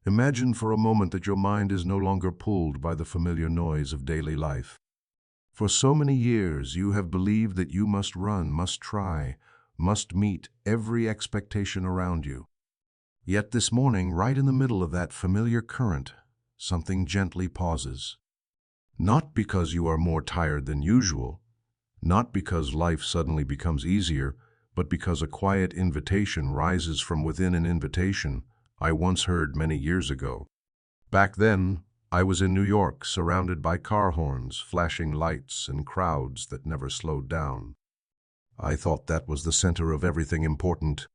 Imagine for a moment that your mind is no longer pulled by the familiar noise of daily life. For so many years you have believed that you must run, must try, must meet every expectation around you. Yet this morning, right in the middle of that familiar current, something gently pauses. Not because you are more tired than usual, not because life suddenly becomes easier, but because a quiet invitation rises from within, an invitation I once heard many years ago. Back then, I was in New York, surrounded by car horns, flashing lights, and crowds that never slowed down. I thought that was the center of everything important.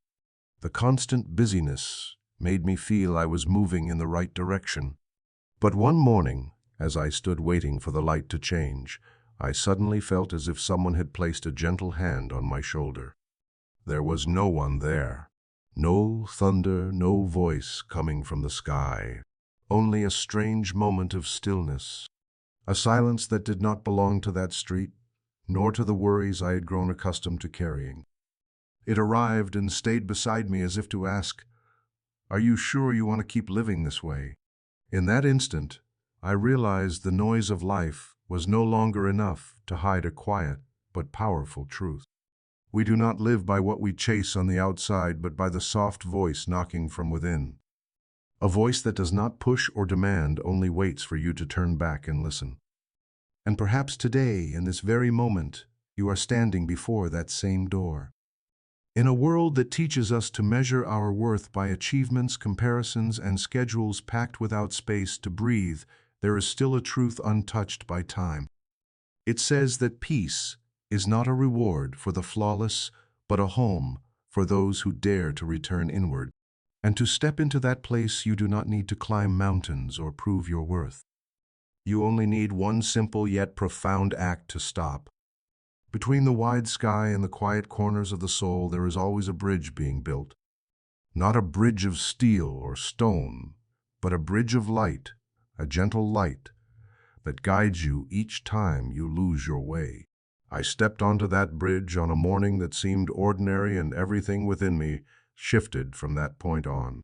The constant busyness made me feel I was moving in the right direction. But one morning, as I stood waiting for the light to change, I suddenly felt as if someone had placed a gentle hand on my shoulder. There was no one there. No thunder, no voice coming from the sky. Only a strange moment of stillness. A silence that did not belong to that street, nor to the worries I had grown accustomed to carrying. It arrived and stayed beside me as if to ask, "Are you sure you want to keep living this way?" In that instant, I realized the noise of life was no longer enough to hide a quiet but powerful truth. We do not live by what we chase on the outside, but by the soft voice knocking from within. A voice that does not push or demand, only waits for you to turn back and listen. And perhaps today, in this very moment, you are standing before that same door. In a world that teaches us to measure our worth by achievements, comparisons, and schedules packed without space to breathe, there is still a truth untouched by time. It says that peace is not a reward for the flawless, but a home for those who dare to return inward. And to step into that place, you do not need to climb mountains or prove your worth. You only need one simple yet profound act to stop. Between the wide sky and the quiet corners of the soul, there is always a bridge being built. Not a bridge of steel or stone, but a bridge of light, a gentle light that guides you each time you lose your way. I stepped onto that bridge on a morning that seemed ordinary, and everything within me shifted from that point on.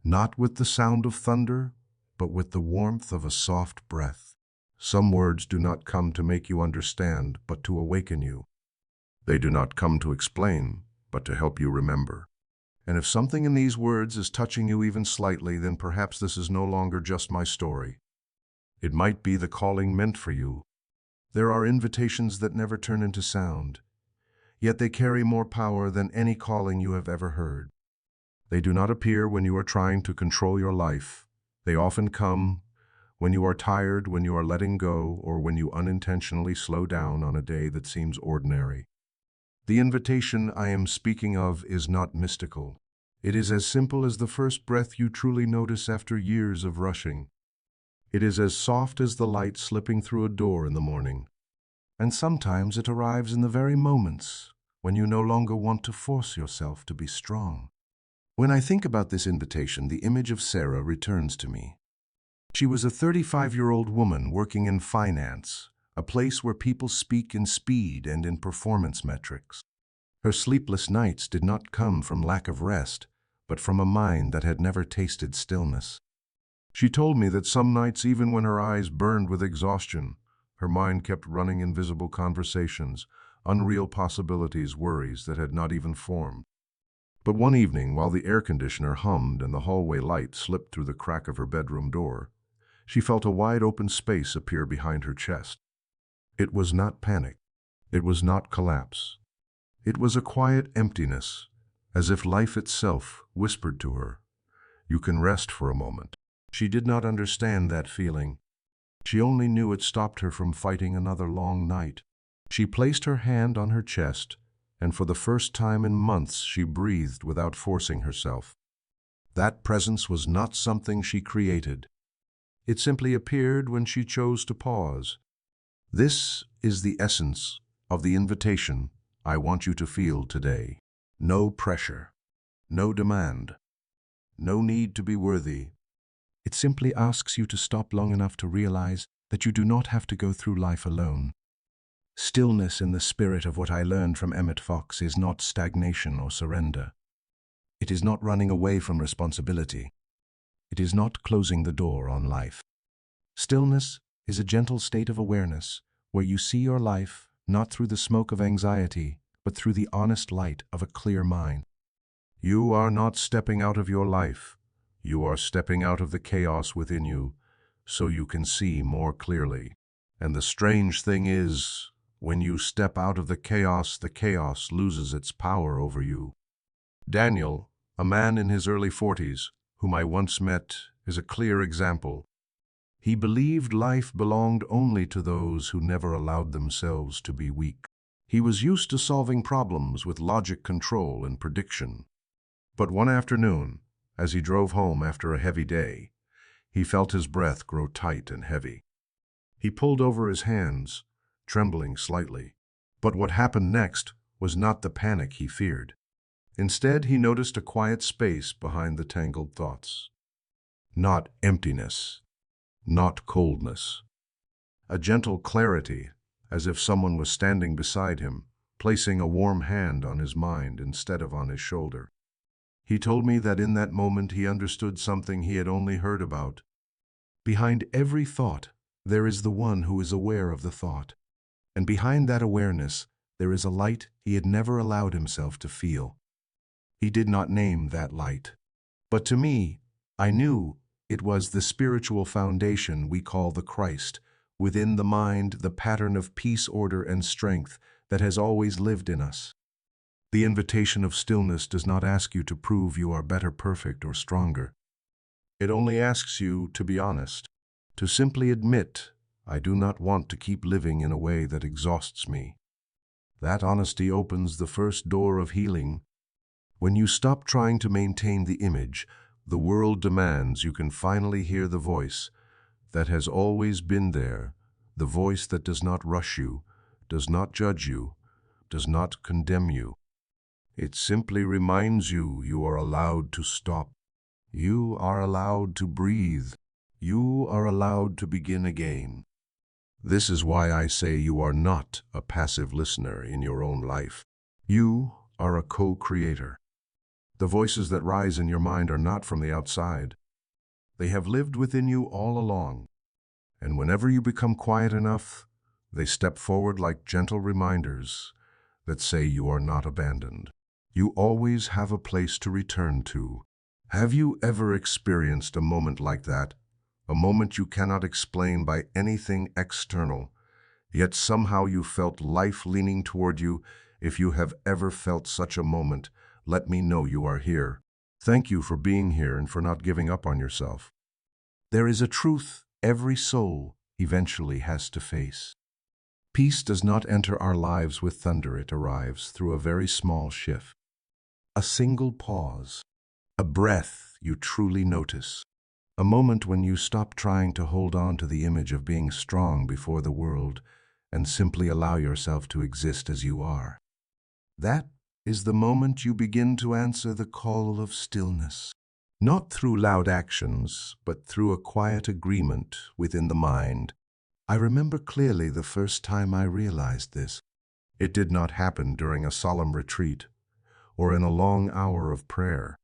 Not with the sound of thunder, but with the warmth of a soft breath. Some words do not come to make you understand, but to awaken you. They do not come to explain, but to help you remember. And if something in these words is touching you even slightly, then perhaps this is no longer just my story. It might be the calling meant for you. There are invitations that never turn into sound, yet they carry more power than any calling you have ever heard. They do not appear when you are trying to control your life. They often come when you are tired, when you are letting go, or when you unintentionally slow down on a day that seems ordinary. The invitation I am speaking of is not mystical. It is as simple as the first breath you truly notice after years of rushing. It is as soft as the light slipping through a door in the morning. And sometimes it arrives in the very moments when you no longer want to force yourself to be strong. When I think about this invitation, the image of Sarah returns to me. She was a 35-year-old woman working in finance, a place where people speak in speed and in performance metrics. Her sleepless nights did not come from lack of rest, but from a mind that had never tasted stillness. She told me that some nights, even when her eyes burned with exhaustion, her mind kept running invisible conversations, unreal possibilities, worries that had not even formed. But one evening, while the air conditioner hummed and the hallway light slipped through the crack of her bedroom door, she felt a wide-open space appear behind her chest. It was not panic. It was not collapse. It was a quiet emptiness, as if life itself whispered to her, "You can rest for a moment." She did not understand that feeling. She only knew it stopped her from fighting another long night. She placed her hand on her chest, and for the first time in months she breathed without forcing herself. That presence was not something she created. It simply appeared when she chose to pause. This is the essence of the invitation I want you to feel today. No pressure, no demand, no need to be worthy. It simply asks you to stop long enough to realize that you do not have to go through life alone. Stillness, in the spirit of what I learned from EmmetFox, is not stagnation or surrender. It is not running away from responsibility. It is not closing the door on life. Stillness is a gentle state of awareness where you see your life not through the smoke of anxiety, but through the honest light of a clear mind. You are not stepping out of your life. You are stepping out of the chaos within you so you can see more clearly. And the strange thing is, when you step out of the chaos loses its power over you. Daniel, a man in his early 40s, whom I once met, is a clear example. He believed life belonged only to those who never allowed themselves to be weak. He was used to solving problems with logic, control, and prediction. But one afternoon, as he drove home after a heavy day, he felt his breath grow tight and heavy. He pulled over his hands, trembling slightly. But what happened next was not the panic he feared. Instead, he noticed a quiet space behind the tangled thoughts. Not emptiness, not coldness. A gentle clarity, as if someone was standing beside him, placing a warm hand on his mind instead of on his shoulder. He told me that in that moment he understood something he had only heard about. Behind every thought, there is the one who is aware of the thought. And behind that awareness, there is a light he had never allowed himself to feel. He did not name that light. But to me, I knew it was the spiritual foundation we call the Christ, within the mind, the pattern of peace, order, and strength that has always lived in us. The invitation of stillness does not ask you to prove you are better, perfect, or stronger. It only asks you to be honest, to simply admit, I do not want to keep living in a way that exhausts me. That honesty opens the first door of healing. When you stop trying to maintain the image the world demands, you can finally hear the voice that has always been there, the voice that does not rush you, does not judge you, does not condemn you. It simply reminds you you are allowed to stop. You are allowed to breathe. You are allowed to begin again. This is why I say you are not a passive listener in your own life. You are a co-creator. The voices that rise in your mind are not from the outside. They have lived within you all along. And whenever you become quiet enough, they step forward like gentle reminders that say you are not abandoned. You always have a place to return to. Have you ever experienced a moment like that? A moment you cannot explain by anything external, yet somehow you felt life leaning toward you. If you have ever felt such a moment, let me know you are here. Thank you for being here and for not giving up on yourself. There is a truth every soul eventually has to face. Peace does not enter our lives with thunder. It arrives through a very small shift. A single pause, a breath you truly notice, a moment when you stop trying to hold on to the image of being strong before the world and simply allow yourself to exist as you are. That is the moment you begin to answer the call of stillness, not through loud actions, but through a quiet agreement within the mind. I remember clearly the first time I realized this. It did not happen during a solemn retreat or in a long hour of prayer.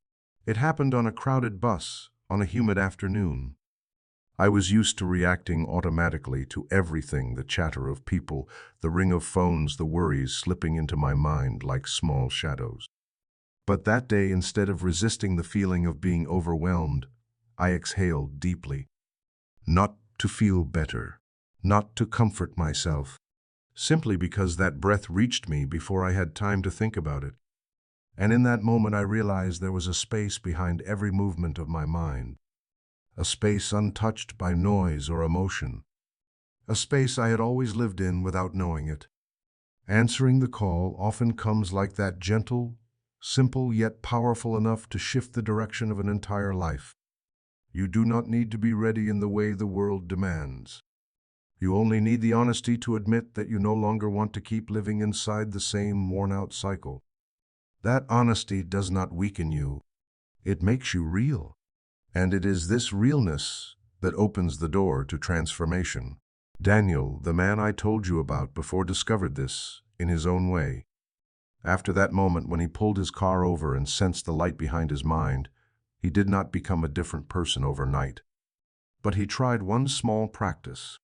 It happened on a crowded bus on a humid afternoon. I was used to reacting automatically to everything, the chatter of people, the ring of phones, the worries slipping into my mind like small shadows. But that day, instead of resisting the feeling of being overwhelmed, I exhaled deeply. Not to feel better, not to comfort myself, simply because that breath reached me before I had time to think about it. And in that moment I realized there was a space behind every movement of my mind, a space untouched by noise or emotion, a space I had always lived in without knowing it. Answering the call often comes like that, gentle, simple, yet powerful enough to shift the direction of an entire life. You do not need to be ready in the way the world demands. You only need the honesty to admit that you no longer want to keep living inside the same worn-out cycle. That honesty does not weaken you. It makes you real. And it is this realness that opens the door to transformation. Daniel, the man I told you about before, discovered this in his own way. After that moment when he pulled his car over and sensed the light behind his mind, He did not become a different person overnight. But he tried one small practice.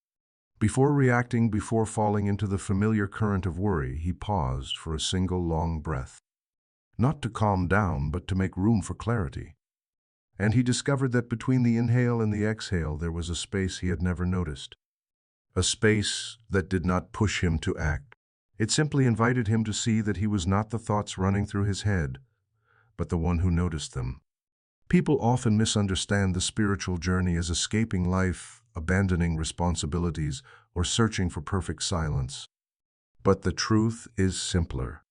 Before reacting, before falling into the familiar current of worry, he paused for a single long breath. Not to calm down, but to make room for clarity. And he discovered that between the inhale and the exhale there was a space he had never noticed. A space that did not push him to act. It simply invited him to see that he was not the thoughts running through his head, but the one who noticed them. People often misunderstand the spiritual journey as escaping life, abandoning responsibilities, or searching for perfect silence. But the truth is simpler.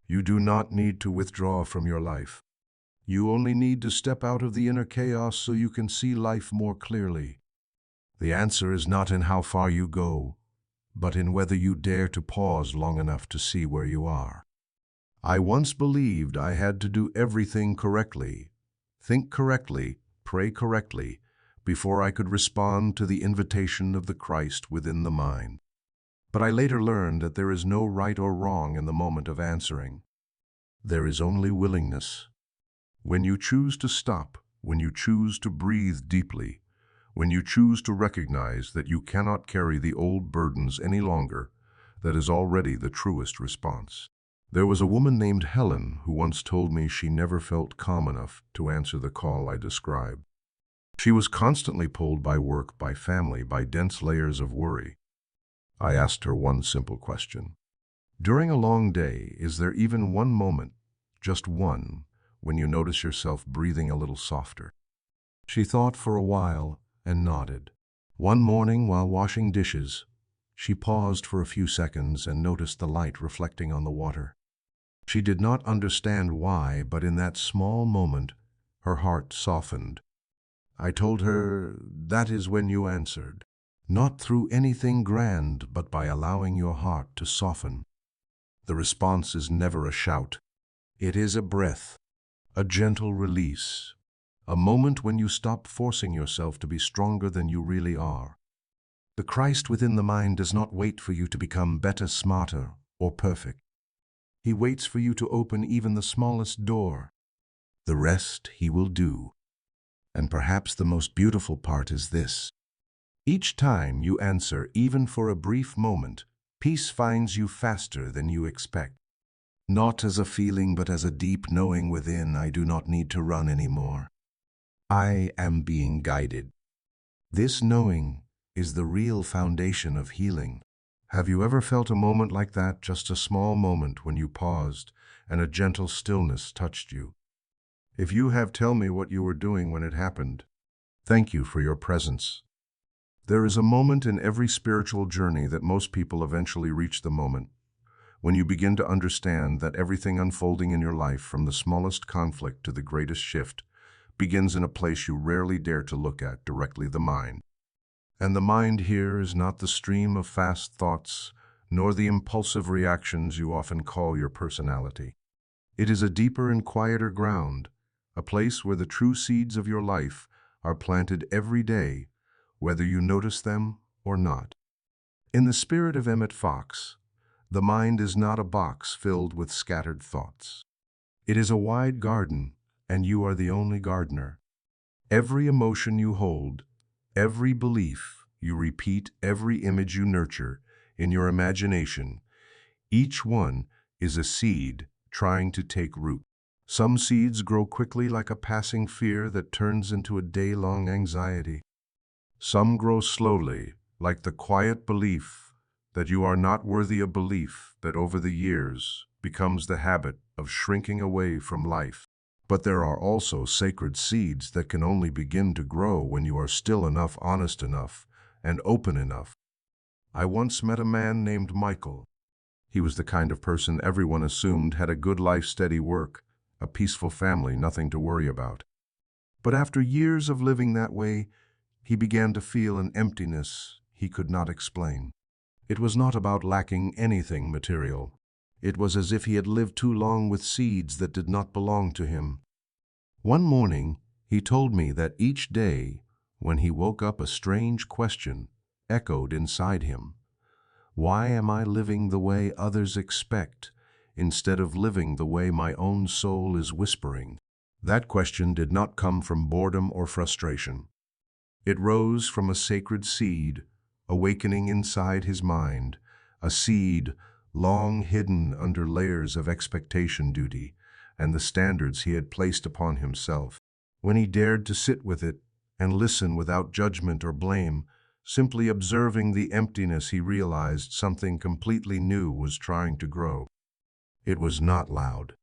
You do not need to withdraw from your life. You only need to step out of the inner chaos so you can see life more clearly. The answer is not in how far you go, but in whether you dare to pause long enough to see where you are. I once believed I had to do everything correctly, think correctly, pray correctly, before I could respond to the invitation of the Christ within the mind. But I later learned that there is no right or wrong in the moment of answering. There is only willingness. When you choose to stop, when you choose to breathe deeply, when you choose to recognize that you cannot carry the old burdens any longer, that is already the truest response. There was a woman named Helen who once told me she never felt calm enough to answer the call I described. She was constantly pulled by work, by family, by dense layers of worry. I asked her one simple question. During a long day, is there even one moment, just one, when you notice yourself breathing a little softer? She thought for a while and nodded. One morning, while washing dishes, she paused for a few seconds and noticed the light reflecting on the water. She did not understand why, but in that small moment, her heart softened. I told her, that is when you answered. Not through anything grand, but by allowing your heart to soften. The response is never a shout. It is a breath, a gentle release, a moment when you stop forcing yourself to be stronger than you really are. The Christ within the mind does not wait for you to become better, smarter, or perfect. He waits for you to open even the smallest door. The rest he will do. And perhaps the most beautiful part is this. Each time you answer, even for a brief moment, peace finds you faster than you expect. Not as a feeling, but as a deep knowing within, I do not need to run anymore. I am being guided. This knowing is the real foundation of healing. Have you ever felt a moment like that, just a small moment when you paused and a gentle stillness touched you? If you have, tell me what you were doing when it happened. Thank you for your presence. There is a moment in every spiritual journey that most people eventually reach, the moment when you begin to understand that everything unfolding in your life, from the smallest conflict to the greatest shift, begins in a place you rarely dare to look at, directly the mind. And the mind here is not the stream of fast thoughts, nor the impulsive reactions you often call your personality. It is a deeper and quieter ground, a place where the true seeds of your life are planted every day, whether you notice them or not. In the spirit of EmmetFox, the mind is not a box filled with scattered thoughts. It is a wide garden, and you are the only gardener. Every emotion you hold, every belief you repeat, every image you nurture in your imagination, each one is a seed trying to take root. Some seeds grow quickly, like a passing fear that turns into a day-long anxiety. Some grow slowly, like the quiet belief that you are not worthy, a belief that over the years becomes the habit of shrinking away from life. But there are also sacred seeds that can only begin to grow when you are still enough, honest enough, and open enough. I once met a man named Michael. He was the kind of person everyone assumed had a good life, steady work, a peaceful family, nothing to worry about. But after years of living that way, he began to feel an emptiness he could not explain. It was not about lacking anything material. It was as if he had lived too long with seeds that did not belong to him. One morning, he told me that each day, when he woke up, a strange question echoed inside him. Why am I living the way others expect, instead of living the way my own soul is whispering? That question did not come from boredom or frustration. It rose from a sacred seed awakening inside his mind, a seed long hidden under layers of expectation duty and the standards he had placed upon himself. When he dared to sit with it and listen without judgment or blame, simply observing the emptiness, he realized something completely new was trying to grow. It was not loud.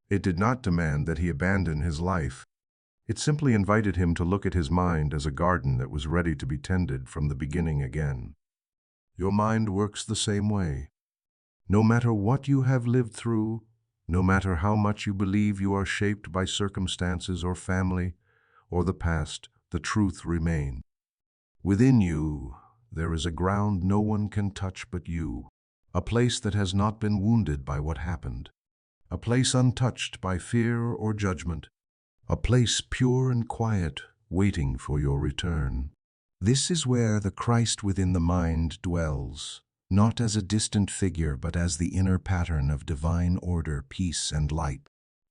It did not demand that he abandon his life. It simply invited him to look at his mind as a garden that was ready to be tended from the beginning again. Your mind works the same way. No matter what you have lived through, no matter how much you believe you are shaped by circumstances or family or the past, the truth remains. Within you, there is a ground no one can touch but you, a place that has not been wounded by what happened, a place untouched by fear or judgment, a place pure and quiet, waiting for your return. This is where the Christ within the mind dwells, not as a distant figure but as the inner pattern of divine order, peace, and light.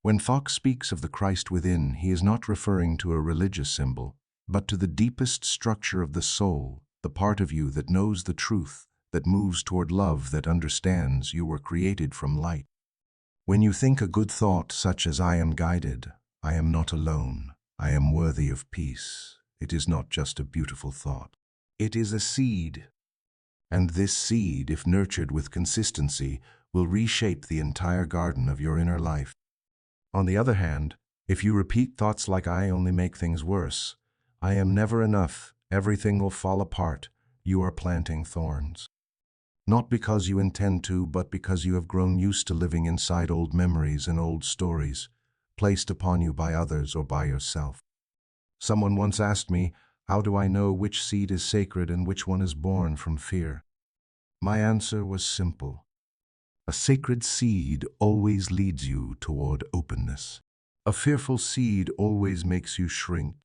When Fox speaks of the Christ within, he is not referring to a religious symbol, but to the deepest structure of the soul, the part of you that knows the truth, that moves toward love, that understands you were created from light. When you think a good thought such as "I am guided, I am not alone, I am worthy of peace," it is not just a beautiful thought. It is a seed. And this seed, if nurtured with consistency, will reshape the entire garden of your inner life. On the other hand, if you repeat thoughts like "I only make things worse," "I am never enough, everything will fall apart," you are planting thorns. Not because you intend to, but because you have grown used to living inside old memories and old stories, placed upon you by others or by yourself. Someone once asked me, how do I know which seed is sacred and which one is born from fear? My answer was simple. A sacred seed always leads you toward openness. A fearful seed always makes you shrink.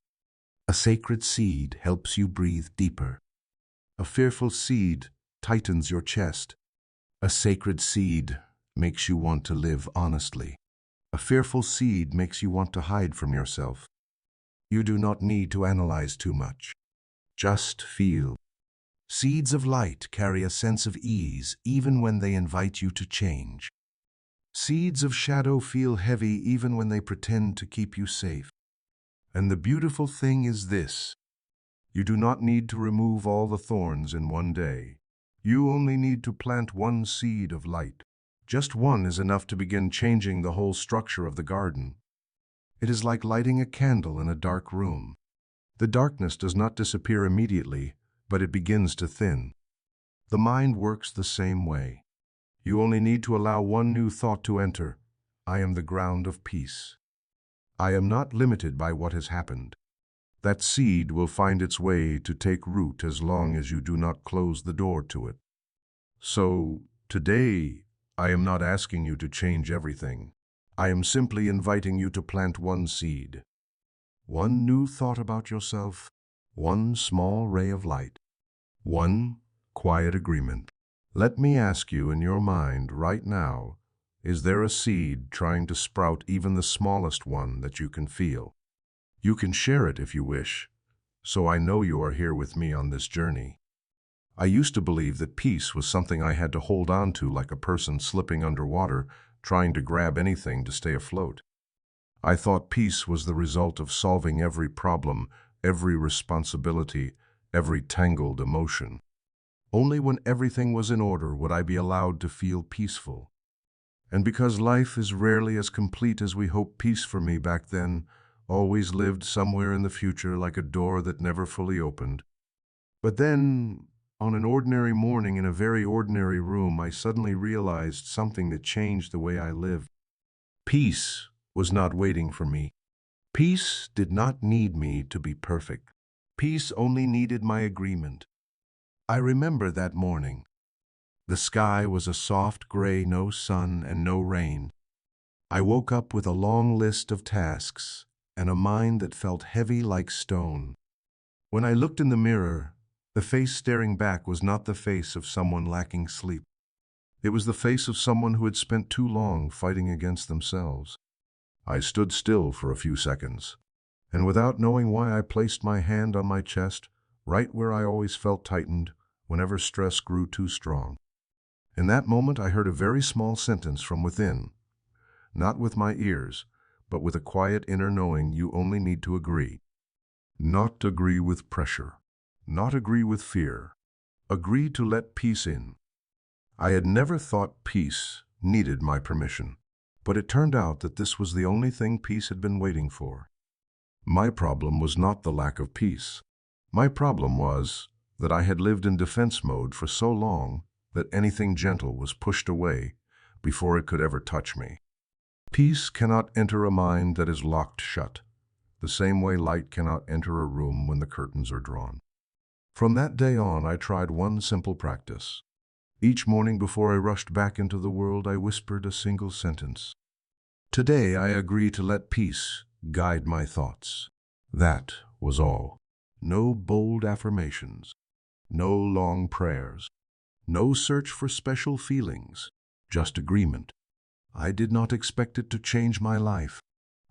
A sacred seed helps you breathe deeper. A fearful seed tightens your chest. A sacred seed makes you want to live honestly. A fearful seed makes you want to hide from yourself. You do not need to analyze too much. Just feel. Seeds of light carry a sense of ease even when they invite you to change. Seeds of shadow feel heavy even when they pretend to keep you safe. And the beautiful thing is this: you do not need to remove all the thorns in one day. You only need to plant one seed of light. Just one is enough to begin changing the whole structure of the garden. It is like lighting a candle in a dark room. The darkness does not disappear immediately, but it begins to thin. The mind works the same way. You only need to allow one new thought to enter. I am the ground of peace. I am not limited by what has happened. That seed will find its way to take root as long as you do not close the door to it. So, today, I am not asking you to change everything. I am simply inviting you to plant one seed. One new thought about yourself, one small ray of light, one quiet agreement. Let me ask you in your mind right now, is there a seed trying to sprout, even the smallest one that you can feel? You can share it if you wish, so I know you are here with me on this journey. I used to believe that peace was something I had to hold on to like a person slipping underwater, trying to grab anything to stay afloat. I thought peace was the result of solving every problem, every responsibility, every tangled emotion. Only when everything was in order would I be allowed to feel peaceful. And because life is rarely as complete as we hoped, peace for me back then always lived somewhere in the future, like a door that never fully opened. But then, on an ordinary morning in a very ordinary room, I suddenly realized something that changed the way I lived. Peace was not waiting for me. Peace did not need me to be perfect. Peace only needed my agreement. I remember that morning. The sky was a soft gray, no sun and no rain. I woke up with a long list of tasks and a mind that felt heavy like stone. When I looked in the mirror, the face staring back was not the face of someone lacking sleep. It was the face of someone who had spent too long fighting against themselves. I stood still for a few seconds, and without knowing why I placed my hand on my chest, right where I always felt tightened whenever stress grew too strong. In that moment I heard a very small sentence from within, not with my ears, but with a quiet inner knowing: you only need to agree. Not agree with pressure, not agree with fear. Agree to let peace in. I had never thought peace needed my permission, but it turned out that this was the only thing peace had been waiting for. My problem was not the lack of peace. My problem was that I had lived in defense mode for so long that anything gentle was pushed away before it could ever touch me. Peace cannot enter a mind that is locked shut, the same way light cannot enter a room when the curtains are drawn. From that day on, I tried one simple practice. Each morning before I rushed back into the world, I whispered a single sentence. Today I agree to let peace guide my thoughts. That was all. No bold affirmations, no long prayers, no search for special feelings, just agreement. I did not expect it to change my life.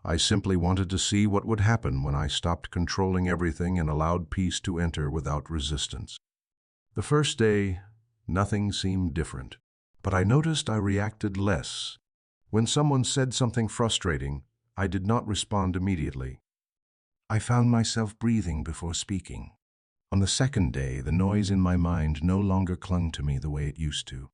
I simply wanted to see what would happen when I stopped controlling everything and allowed peace to enter without resistance. The first day, nothing seemed different, but I noticed I reacted less. When someone said something frustrating, I did not respond immediately. I found myself breathing before speaking. On the second day, the noise in my mind no longer clung to me the way it used to.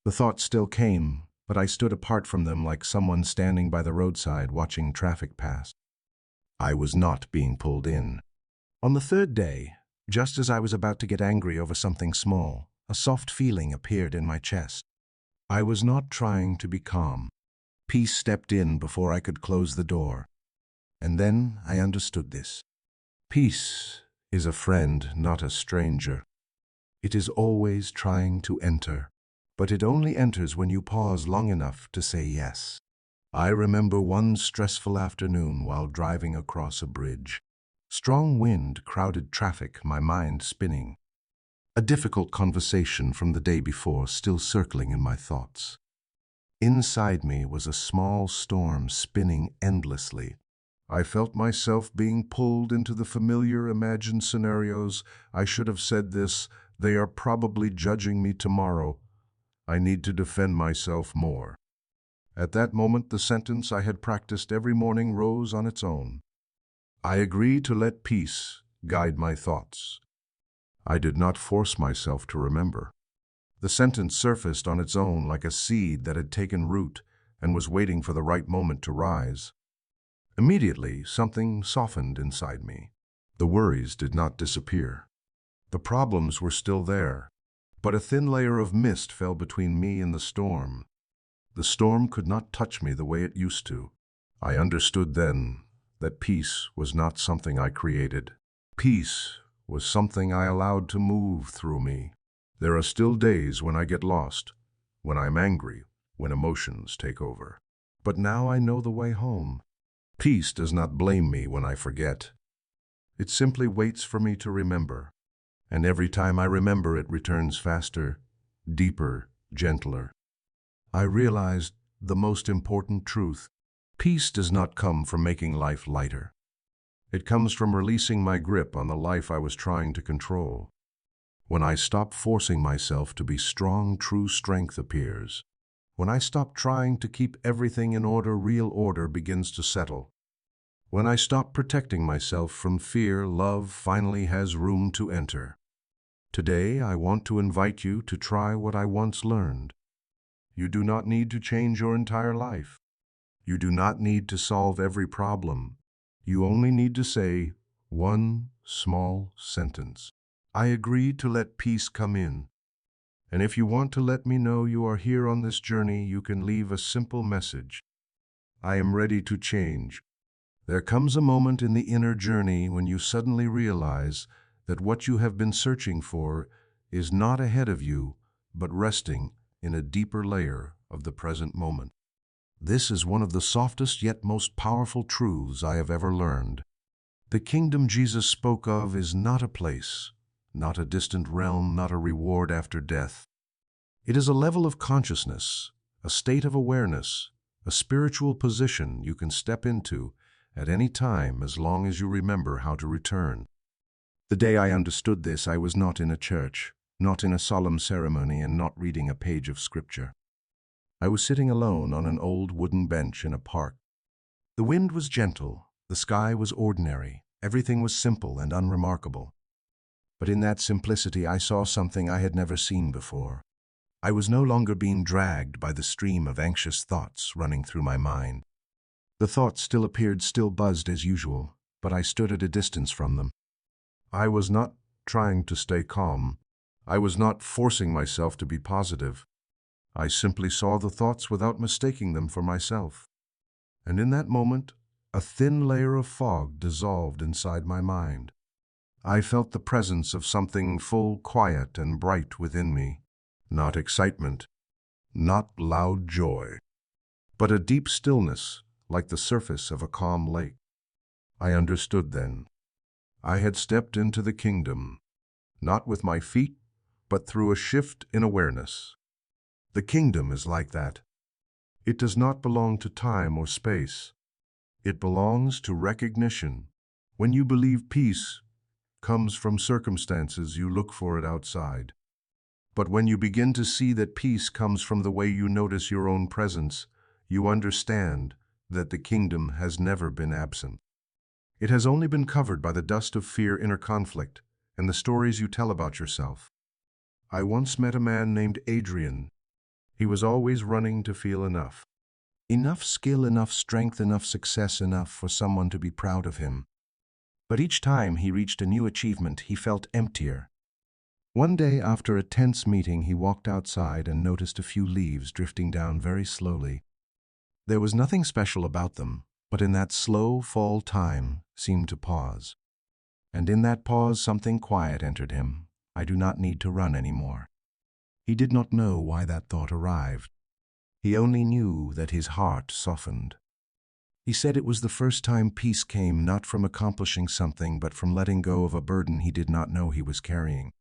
The thoughts still came, but I stood apart from them like someone standing by the roadside watching traffic pass. I was not being pulled in. On the third day, just as I was about to get angry over something small, a soft feeling appeared in my chest. I was not trying to be calm. Peace stepped in before I could close the door. And then I understood this. Peace is a friend, not a stranger. It is always trying to enter, but it only enters when you pause long enough to say yes. I remember one stressful afternoon while driving across a bridge. Strong wind crowded traffic, my mind spinning. A difficult conversation from the day before still circling in my thoughts. Inside me was a small storm spinning endlessly. I felt myself being pulled into the familiar imagined scenarios. I should have said this: they are probably judging me tomorrow. I need to defend myself more. At that moment, the sentence I had practiced every morning rose on its own. I agree to let peace guide my thoughts. I did not force myself to remember. The sentence surfaced on its own like a seed that had taken root and was waiting for the right moment to rise. Immediately, something softened inside me. The worries did not disappear. The problems were still there, but a thin layer of mist fell between me and the storm. The storm could not touch me the way it used to. I understood then that peace was not something I created. Peace was something I allowed to move through me. There are still days when I get lost, when I'm angry, when emotions take over. But now I know the way home. Peace does not blame me when I forget. It simply waits for me to remember. And every time I remember, it returns faster, deeper, gentler. I realized the most important truth. Peace does not come from making life lighter. It comes from releasing my grip on the life I was trying to control. When I stop forcing myself to be strong, true strength appears. When I stop trying to keep everything in order, real order begins to settle. When I stop protecting myself from fear, love finally has room to enter. Today, I want to invite you to try what I once learned. You do not need to change your entire life. You do not need to solve every problem. You only need to say one small sentence. I agree to let peace come in. And if you want to let me know you are here on this journey, you can leave a simple message. I am ready to change. There comes a moment in the inner journey when you suddenly realize that what you have been searching for is not ahead of you, but resting in a deeper layer of the present moment. This is one of the softest yet most powerful truths I have ever learned. The kingdom Jesus spoke of is not a place, not a distant realm, not a reward after death. It is a level of consciousness, a state of awareness a spiritual position you can step into at any time as long as you remember how to return. The day I understood this, I was not in a church, not in a solemn ceremony, and not reading a page of scripture. I was sitting alone on an old wooden bench in a park. The wind was gentle, the sky was ordinary, everything was simple and unremarkable. But in that simplicity I saw something I had never seen before. I was no longer being dragged by the stream of anxious thoughts running through my mind. The thoughts still appeared, still buzzed as usual, but I stood at a distance from them. I was not trying to stay calm. I was not forcing myself to be positive. I simply saw the thoughts without mistaking them for myself. And in that moment, a thin layer of fog dissolved inside my mind. I felt the presence of something full, quiet, and bright within me. Not excitement, not loud joy, but a deep stillness, like the surface of a calm lake. I understood then. I had stepped into the kingdom, not with my feet, but through a shift in awareness. The kingdom is like that. It does not belong to time or space. It belongs to recognition. When you believe peace comes from circumstances, you look for it outside. But when you begin to see that peace comes from the way you notice your own presence, you understand that the kingdom has never been absent. It has only been covered by the dust of fear, inner conflict, and the stories you tell about yourself. I once met a man named Adrian. He was always running to feel enough. Enough skill, enough strength, enough success, enough for someone to be proud of him. But each time he reached a new achievement, he felt emptier. One day, after a tense meeting, he walked outside and noticed a few leaves drifting down very slowly. There was nothing special about them, but in that slow fall time seemed to pause. And in that pause something quiet entered him. I do not need to run anymore. He did not know why that thought arrived. He only knew that his heart softened. He said it was the first time peace came, not from accomplishing something, but from letting go of a burden he did not know he was carrying.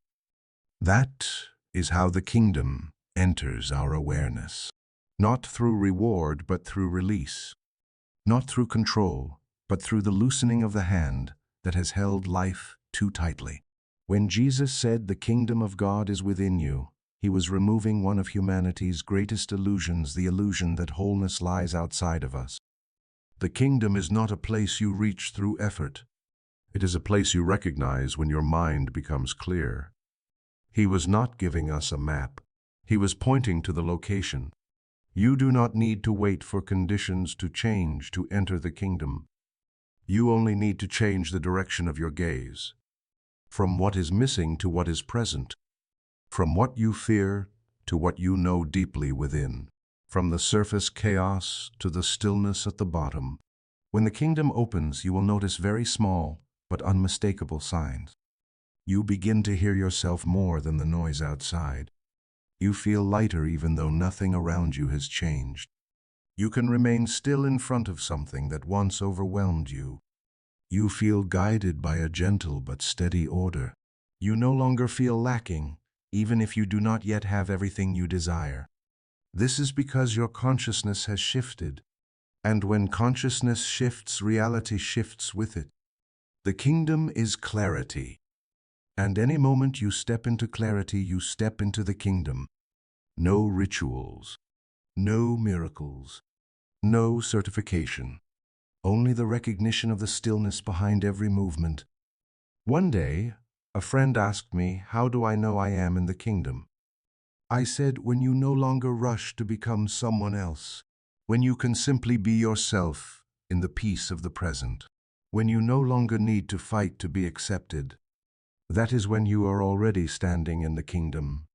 That is how the kingdom enters our awareness. Not through reward, but through release. Not through control, but through the loosening of the hand that has held life too tightly. When Jesus said the kingdom of God is within you, he was removing one of humanity's greatest illusions, the illusion that wholeness lies outside of us. The kingdom is not a place you reach through effort. It is a place you recognize when your mind becomes clear. He was not giving us a map. He was pointing to the location. You do not need to wait for conditions to change to enter the kingdom. You only need to change the direction of your gaze. From what is missing to what is present. From what you fear to what you know deeply within. From the surface chaos to the stillness at the bottom. When the kingdom opens, you will notice very small but unmistakable signs. You begin to hear yourself more than the noise outside. You feel lighter even though nothing around you has changed. You can remain still in front of something that once overwhelmed you. You feel guided by a gentle but steady order. You no longer feel lacking, even if you do not yet have everything you desire. This is because your consciousness has shifted. And when consciousness shifts, reality shifts with it. The kingdom is clarity. And any moment you step into clarity, you step into the kingdom. No rituals, no miracles, no certification. Only the recognition of the stillness behind every movement. One day, a friend asked me, how do I know I am in the kingdom? I said, when you no longer rush to become someone else. When you can simply be yourself in the peace of the present. When you no longer need to fight to be accepted. That is when you are already standing in the kingdom.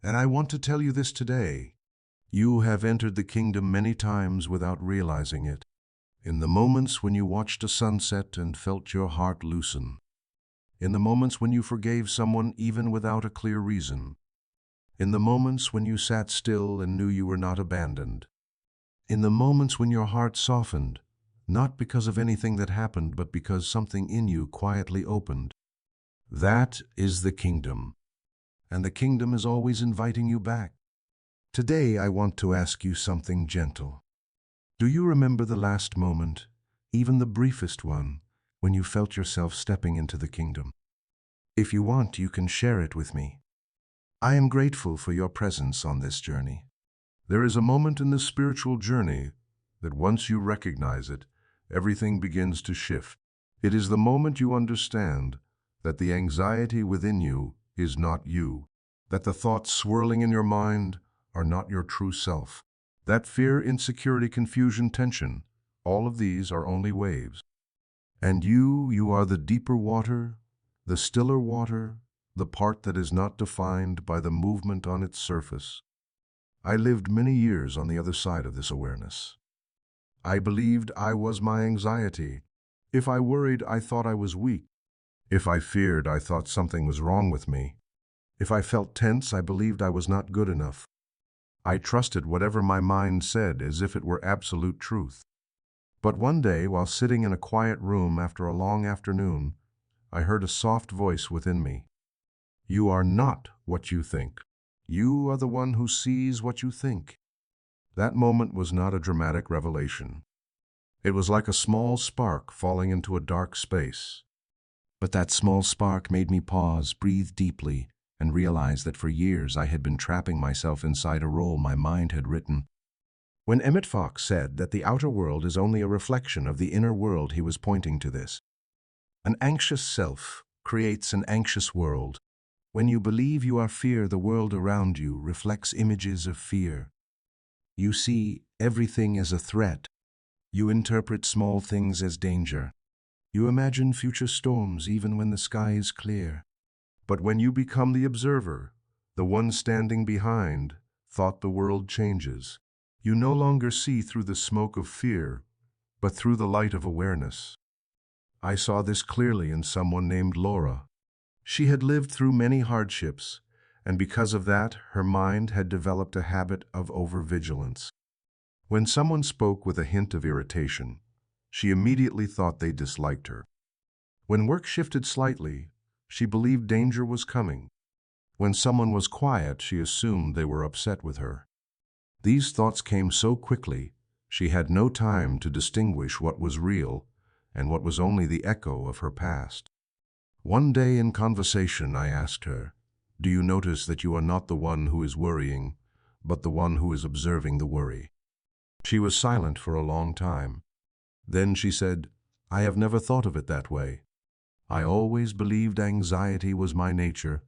And I want to tell you this today. You have entered the kingdom many times without realizing it. In the moments when you watched a sunset and felt your heart loosen. In the moments when you forgave someone even without a clear reason. In the moments when you sat still and knew you were not abandoned. In the moments when your heart softened, not because of anything that happened, but because something in you quietly opened. That is the kingdom. And the kingdom is always inviting you back. Today I want to ask you something gentle. Do you remember the last moment, even the briefest one, when you felt yourself stepping into the kingdom? If you want, you can share it with me. I am grateful for your presence on this journey. There is a moment in the spiritual journey that once you recognize it, everything begins to shift. It is the moment you understand that the anxiety within you is not you, that the thoughts swirling in your mind are not your true self. That fear, insecurity, confusion, tension, all of these are only waves. And you are the deeper water, the stiller water, the part that is not defined by the movement on its surface. I lived many years on the other side of this awareness. I believed I was my anxiety. If I worried, I thought I was weak. If I feared, I thought something was wrong with me. If I felt tense, I believed I was not good enough. I trusted whatever my mind said as if it were absolute truth. But one day, while sitting in a quiet room after a long afternoon, I heard a soft voice within me. You are not what you think. You are the one who sees what you think. That moment was not a dramatic revelation. It was like a small spark falling into a dark space. But that small spark made me pause, breathe deeply, and realize that for years I had been trapping myself inside a role my mind had written. When EmmetFox said that the outer world is only a reflection of the inner world, he was pointing to this. An anxious self creates an anxious world. When you believe you are fear, the world around you reflects images of fear. You see everything as a threat. You interpret small things as danger. You imagine future storms even when the sky is clear. But when you become the observer, the one standing behind, thought, the world changes. You no longer see through the smoke of fear, but through the light of awareness. I saw this clearly in someone named Laura. She had lived through many hardships, and because of that, her mind had developed a habit of overvigilance. When someone spoke with a hint of irritation, she immediately thought they disliked her. When work shifted slightly, she believed danger was coming. When someone was quiet, she assumed they were upset with her. These thoughts came so quickly, she had no time to distinguish what was real and what was only the echo of her past. One day in conversation, I asked her, "Do you notice that you are not the one who is worrying, but the one who is observing the worry?" She was silent for a long time. Then she said, "I have never thought of it that way. I always believed anxiety was my nature."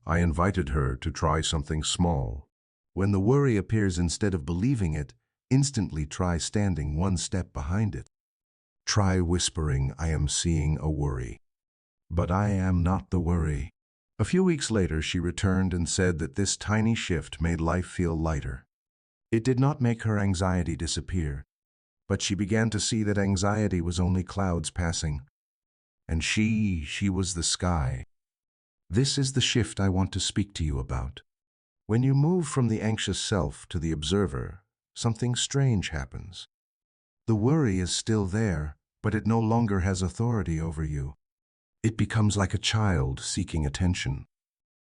I invited her to try something small. When the worry appears, instead of believing it, instantly try standing one step behind it. Try whispering, "I am seeing a worry, but I am not the worry." A few weeks later, she returned and said that this tiny shift made life feel lighter. It did not make her anxiety disappear, but she began to see that anxiety was only clouds passing, and she was the sky. This is the shift I want to speak to you about. When you move from the anxious self to the observer, something strange happens. The worry is still there, but it no longer has authority over you. It becomes like a child seeking attention.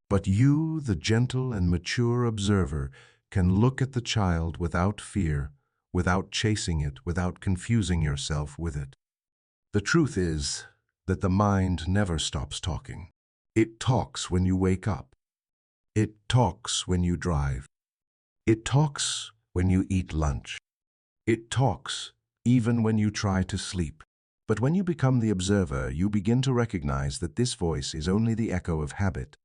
But you, the gentle and mature observer, can look at the child without fear, without chasing it, without confusing yourself with it. The truth is that the mind never stops talking. It talks when you wake up. It talks when you drive. It talks when you eat lunch. It talks even when you try to sleep. But when you become the observer, you begin to recognize that this voice is only the echo of habit.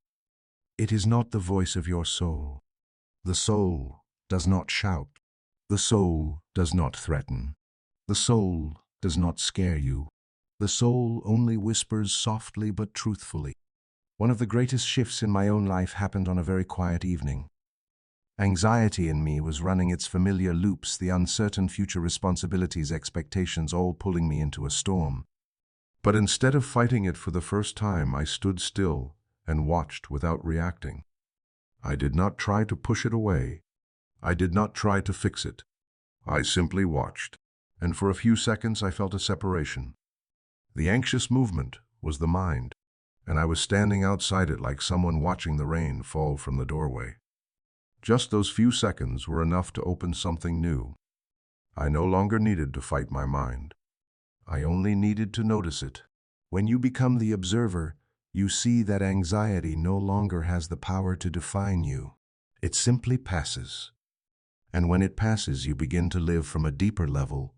It is not the voice of your soul. The soul does not shout. The soul does not threaten. The soul does not scare you. The soul only whispers softly but truthfully. One of the greatest shifts in my own life happened on a very quiet evening. Anxiety in me was running its familiar loops, the uncertain future responsibilities, expectations, all pulling me into a storm. But instead of fighting it for the first time, I stood still and watched without reacting. I did not try to push it away. I did not try to fix it. I simply watched, and for a few seconds I felt a separation. The anxious movement was the mind, and I was standing outside it like someone watching the rain fall from the doorway. Just those few seconds were enough to open something new. I no longer needed to fight my mind. I only needed to notice it. When you become the observer, you see that anxiety no longer has the power to define you. It simply passes. And when it passes, you begin to live from a deeper level,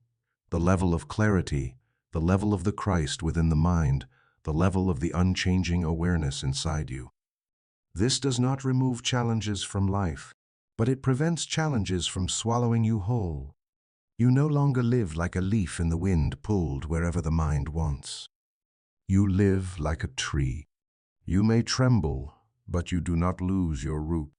the level of clarity, the level of the Christ within the mind, the level of the unchanging awareness inside you. This does not remove challenges from life, but it prevents challenges from swallowing you whole. You no longer live like a leaf in the wind pulled wherever the mind wants. You live like a tree. You may tremble, but you do not lose your root.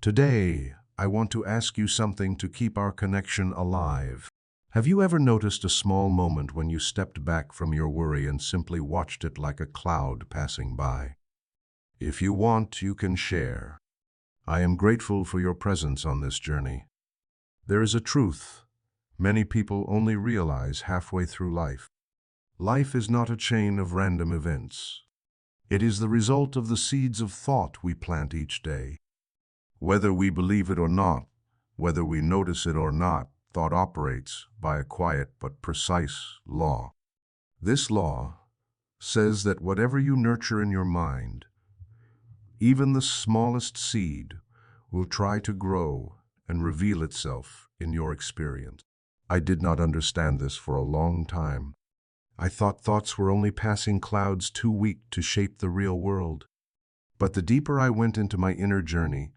Today, I want to ask you something to keep our connection alive. Have you ever noticed a small moment when you stepped back from your worry and simply watched it like a cloud passing by? If you want, you can share. I am grateful for your presence on this journey. There is a truth many people only realize halfway through life. Life is not a chain of random events. It is the result of the seeds of thought we plant each day. Whether we believe it or not, whether we notice it or not, thought operates by a quiet but precise law. This law says that whatever you nurture in your mind, even the smallest seed, will try to grow and reveal itself in your experience. I did not understand this for a long time. I thought thoughts were only passing clouds too weak to shape the real world. But the deeper I went into my inner journey,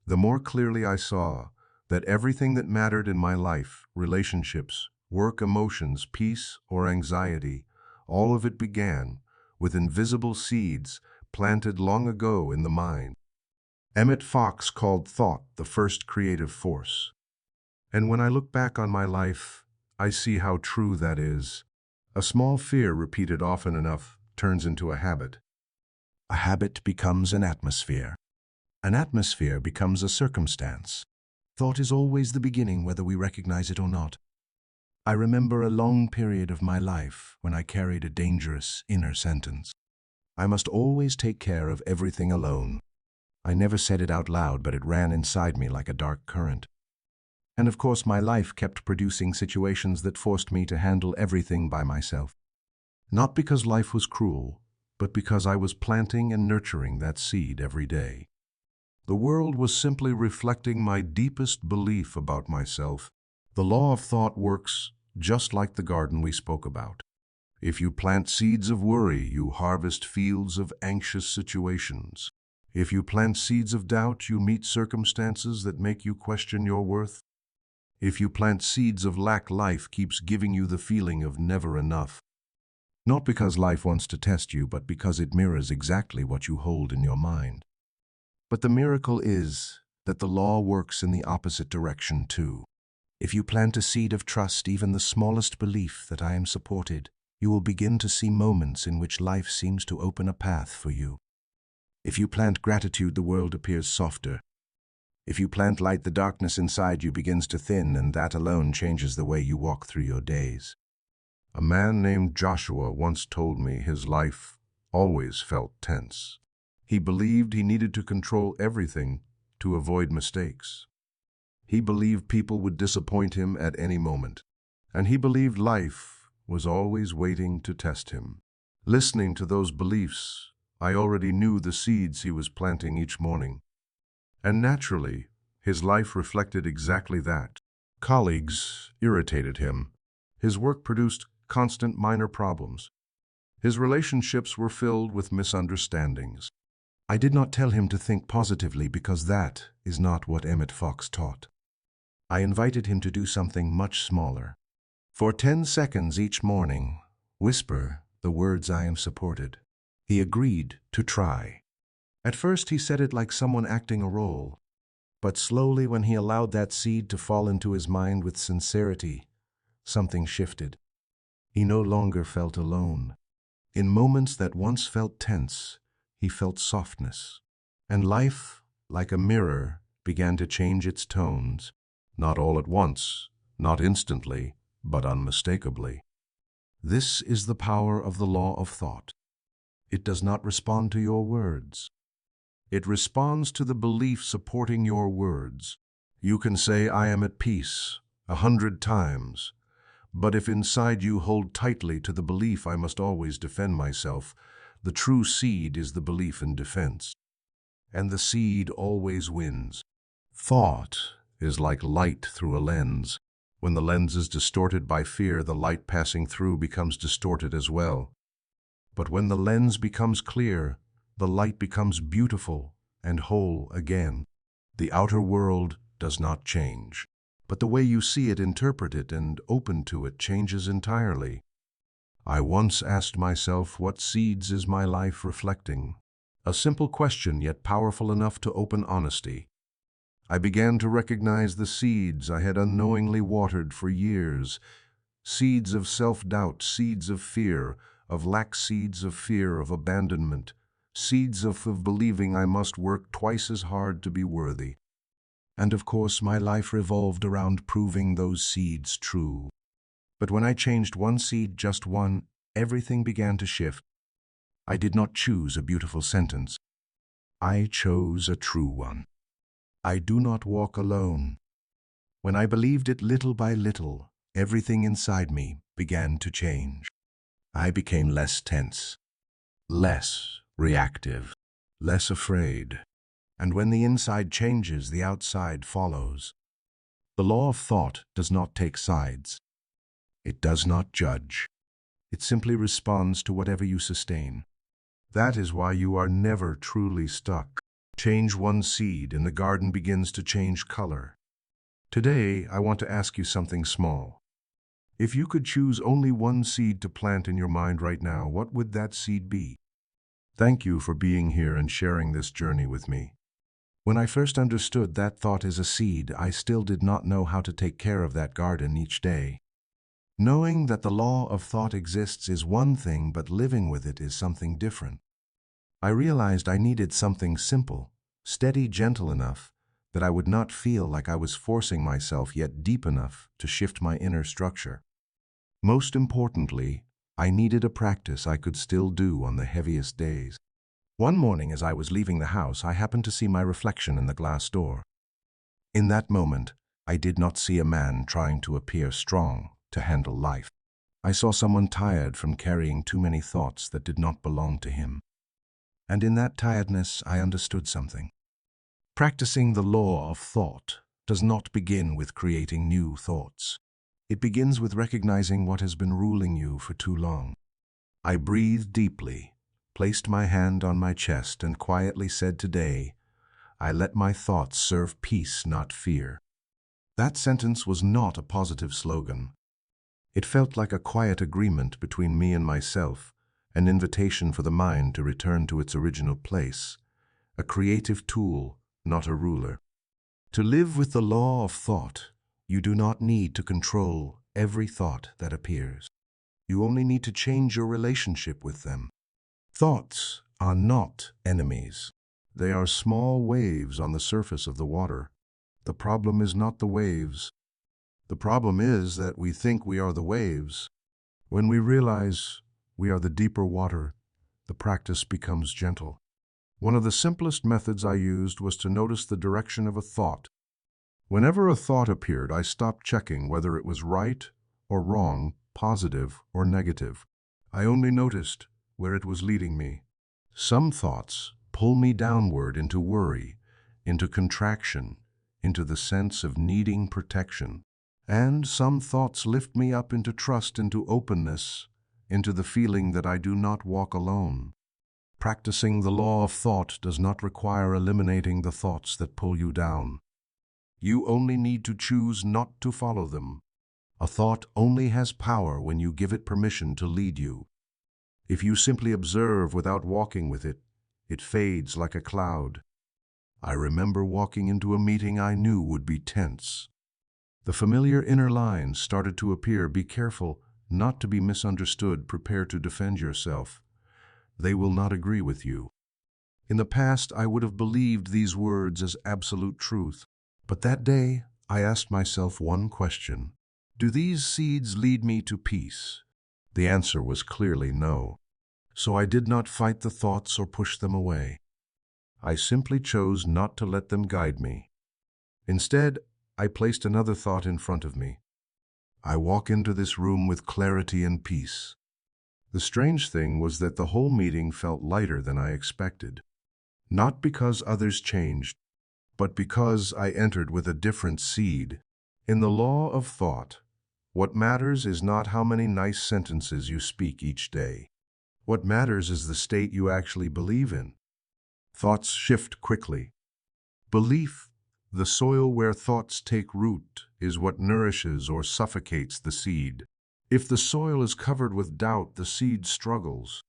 the more clearly I saw that everything that mattered in my life, relationships, work, emotions, peace, or anxiety, all of it began with invisible seeds planted long ago in the mind. EmmetFox called thought the first creative force. And when I look back on my life, I see how true that is. A small fear repeated often enough turns into a habit. A habit becomes an atmosphere. An atmosphere becomes a circumstance. Thought is always the beginning, whether we recognize it or not. I remember a long period of my life when I carried a dangerous inner sentence. I must always take care of everything alone. I never said it out loud, but it ran inside me like a dark current. And of course, my life kept producing situations that forced me to handle everything by myself. Not because life was cruel, but because I was planting and nurturing that seed every day. The world was simply reflecting my deepest belief about myself. The law of thought works just like the garden we spoke about. If you plant seeds of worry, you harvest fields of anxious situations. If you plant seeds of doubt, you meet circumstances that make you question your worth. If you plant seeds of lack, life keeps giving you the feeling of never enough. Not because life wants to test you, but because it mirrors exactly what you hold in your mind. But the miracle is that the law works in the opposite direction too. If you plant a seed of trust, even the smallest belief that I am supported, you will begin to see moments in which life seems to open a path for you. If you plant gratitude, the world appears softer. If you plant light, the darkness inside you begins to thin, and that alone changes the way you walk through your days. A man named Joshua once told me his life always felt tense. He believed he needed to control everything to avoid mistakes. He believed people would disappoint him at any moment, and he believed life was always waiting to test him. Listening to those beliefs, I already knew the seeds he was planting each morning. And naturally, his life reflected exactly that. Colleagues irritated him. His work produced constant minor problems. His relationships were filled with misunderstandings. I did not tell him to think positively, because that is not what EmmetFox taught. I invited him to do something much smaller. For 10 seconds each morning, whisper the words, "I am supported." He agreed to try. At first, he said it like someone acting a role. But slowly, when he allowed that seed to fall into his mind with sincerity, something shifted. He no longer felt alone. In moments that once felt tense, he felt softness. And life, like a mirror, began to change its tones. Not all at once, not instantly, but unmistakably. This is the power of the law of thought. It does not respond to your words. It responds to the belief supporting your words. You can say, "I am at peace," 100 times. But if inside you hold tightly to the belief I must always defend myself, the true seed is the belief in defense. And the seed always wins. Thought is like light through a lens. When the lens is distorted by fear, the light passing through becomes distorted as well. But when the lens becomes clear, the light becomes beautiful and whole again. The outer world does not change, but the way you see it, interpret it, and open to it changes entirely. I once asked myself, what seeds is my life reflecting? A simple question, yet powerful enough to open honesty. I began to recognize the seeds I had unknowingly watered for years. Seeds of self-doubt, seeds of fear, of lack, seeds of fear of abandonment, seeds of believing I must work twice as hard to be worthy. And of course, my life revolved around proving those seeds true. But when I changed one seed, just one, everything began to shift. I did not choose a beautiful sentence. I chose a true one. I do not walk alone. When I believed it little by little, everything inside me began to change. I became less tense, less reactive, less afraid. And when the inside changes, the outside follows. The law of thought does not take sides. It does not judge. It simply responds to whatever you sustain. That is why you are never truly stuck. Change one seed and the garden begins to change color. Today, I want to ask you something small. If you could choose only one seed to plant in your mind right now, what would that seed be? Thank you for being here and sharing this journey with me. When I first understood that thought is a seed, I still did not know how to take care of that garden each day. Knowing that the law of thought exists is one thing, but living with it is something different. I realized I needed something simple, steady, gentle enough that I would not feel like I was forcing myself, yet deep enough to shift my inner structure. Most importantly, I needed a practice I could still do on the heaviest days. One morning as I was leaving the house, I happened to see my reflection in the glass door. In that moment, I did not see a man trying to appear strong to handle life. I saw someone tired from carrying too many thoughts that did not belong to him. And in that tiredness, I understood something. Practicing the law of thought does not begin with creating new thoughts. It begins with recognizing what has been ruling you for too long. I breathed deeply, placed my hand on my chest, and quietly said, today, I let my thoughts serve peace, not fear. That sentence was not a positive slogan. It felt like a quiet agreement between me and myself, an invitation for the mind to return to its original place, a creative tool, not a ruler. To live with the law of thought, you do not need to control every thought that appears. You only need to change your relationship with them. Thoughts are not enemies. They are small waves on the surface of the water. The problem is not the waves. The problem is that we think we are the waves. When we realize we are the deeper water, the practice becomes gentle. One of the simplest methods I used was to notice the direction of a thought. Whenever a thought appeared, I stopped checking whether it was right or wrong, positive or negative. I only noticed where it was leading me. Some thoughts pull me downward into worry, into contraction, into the sense of needing protection. And some thoughts lift me up into trust, into openness, into the feeling that I do not walk alone. Practicing the law of thought does not require eliminating the thoughts that pull you down. You only need to choose not to follow them. A thought only has power when you give it permission to lead you. If you simply observe without walking with it, it fades like a cloud. I remember walking into a meeting I knew would be tense. The familiar inner lines started to appear. Be careful not to be misunderstood. Prepare to defend yourself. They will not agree with you. In the past, I would have believed these words as absolute truth. But that day, I asked myself one question. Do these seeds lead me to peace? The answer was clearly no. So I did not fight the thoughts or push them away. I simply chose not to let them guide me. Instead, I placed another thought in front of me. I walk into this room with clarity and peace. The strange thing was that the whole meeting felt lighter than I expected. Not because others changed, but because I entered with a different seed. In the law of thought, what matters is not how many nice sentences you speak each day. What matters is the state you actually believe in. Thoughts shift quickly. Belief, the soil where thoughts take root, is what nourishes or suffocates the seed. If the soil is covered with doubt, the seed struggles.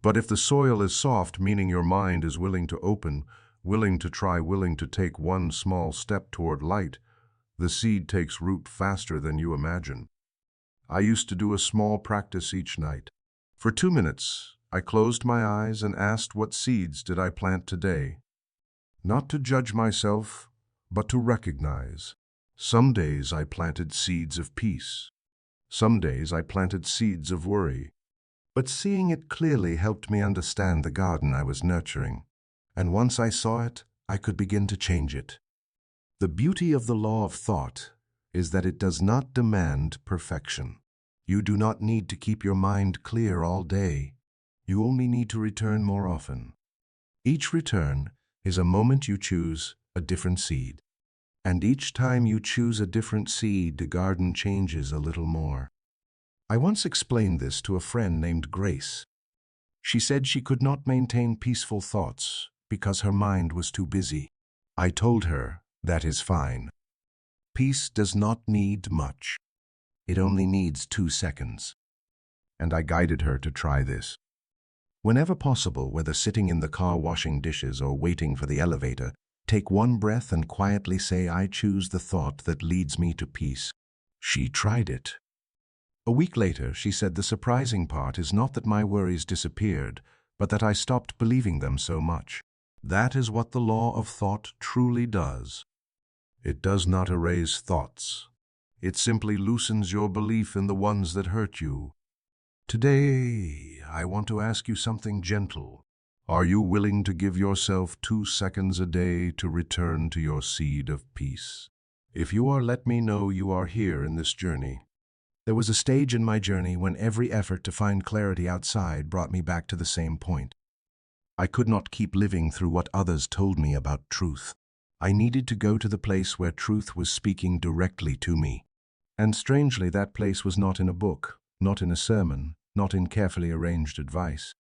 But if the soil is soft, meaning your mind is willing to open, willing to try, willing to take one small step toward light, the seed takes root faster than you imagine. I used to do a small practice each night. For 2 minutes, I closed my eyes and asked, what seeds did I plant today? Not to judge myself, but to recognize. Some days I planted seeds of peace. Some days I planted seeds of worry. But seeing it clearly helped me understand the garden I was nurturing. And once I saw it, I could begin to change it. The beauty of the law of thought is that it does not demand perfection. You do not need to keep your mind clear all day. You only need to return more often. Each return is a moment you choose a different seed. And each time you choose a different seed, the garden changes a little more. I once explained this to a friend named Grace. She said she could not maintain peaceful thoughts because her mind was too busy. I told her, that is fine. Peace does not need much. It only needs 2 seconds. And I guided her to try this. Whenever possible, whether sitting in the car washing dishes or waiting for the elevator, take one breath and quietly say, I choose the thought that leads me to peace. She tried it. A week later, she said, the surprising part is not that my worries disappeared, but that I stopped believing them so much. That is what the law of thought truly does. It does not erase thoughts. It simply loosens your belief in the ones that hurt you. Today, I want to ask you something gentle. Are you willing to give yourself 2 seconds a day to return to your seed of peace? If you are, let me know you are here in this journey. There was a stage in my journey when every effort to find clarity outside brought me back to the same point. I could not keep living through what others told me about truth. I needed to go to the place where truth was speaking directly to me. And strangely, that place was not in a book, not in a sermon, not in carefully arranged advice.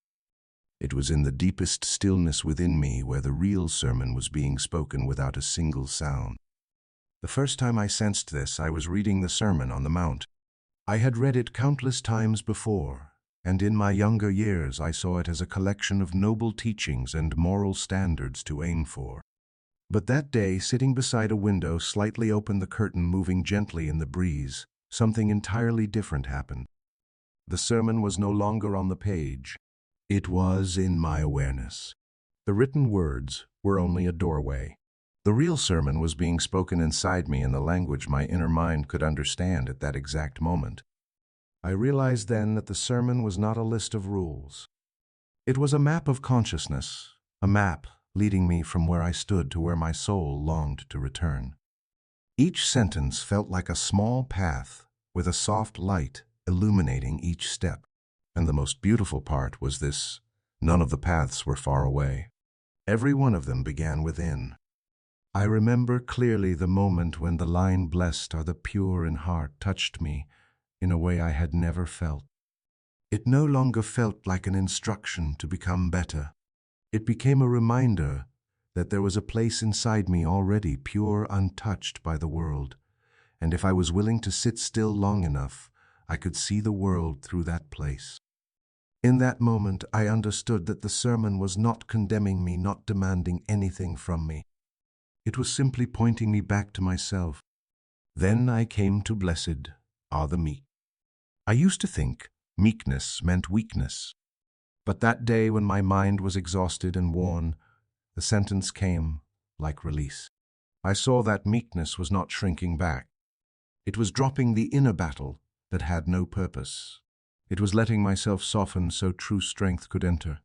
It was in the deepest stillness within me, where the real sermon was being spoken without a single sound. The first time I sensed this, I was reading the Sermon on the Mount. I had read it countless times before, and in my younger years I saw it as a collection of noble teachings and moral standards to aim for. But that day, sitting beside a window, slightly open, the curtain moving gently in the breeze, something entirely different happened. The sermon was no longer on the page. It was in my awareness. The written words were only a doorway. The real sermon was being spoken inside me in the language my inner mind could understand at that exact moment. I realized then that the sermon was not a list of rules. It was a map of consciousness, a map leading me from where I stood to where my soul longed to return. Each sentence felt like a small path with a soft light illuminating each step. And the most beautiful part was this: none of the paths were far away. Every one of them began within. I remember clearly the moment when the line, "Blessed are the pure in heart," touched me in a way I had never felt. It no longer felt like an instruction to become better. It became a reminder that there was a place inside me already pure, untouched by the world, and if I was willing to sit still long enough, I could see the world through that place. In that moment, I understood that the sermon was not condemning me, not demanding anything from me. It was simply pointing me back to myself. Then I came to "Blessed are the meek." I used to think meekness meant weakness. But that day, when my mind was exhausted and worn, the sentence came like release. I saw that meekness was not shrinking back. It was dropping the inner battle that had no purpose. It was letting myself soften so true strength could enter.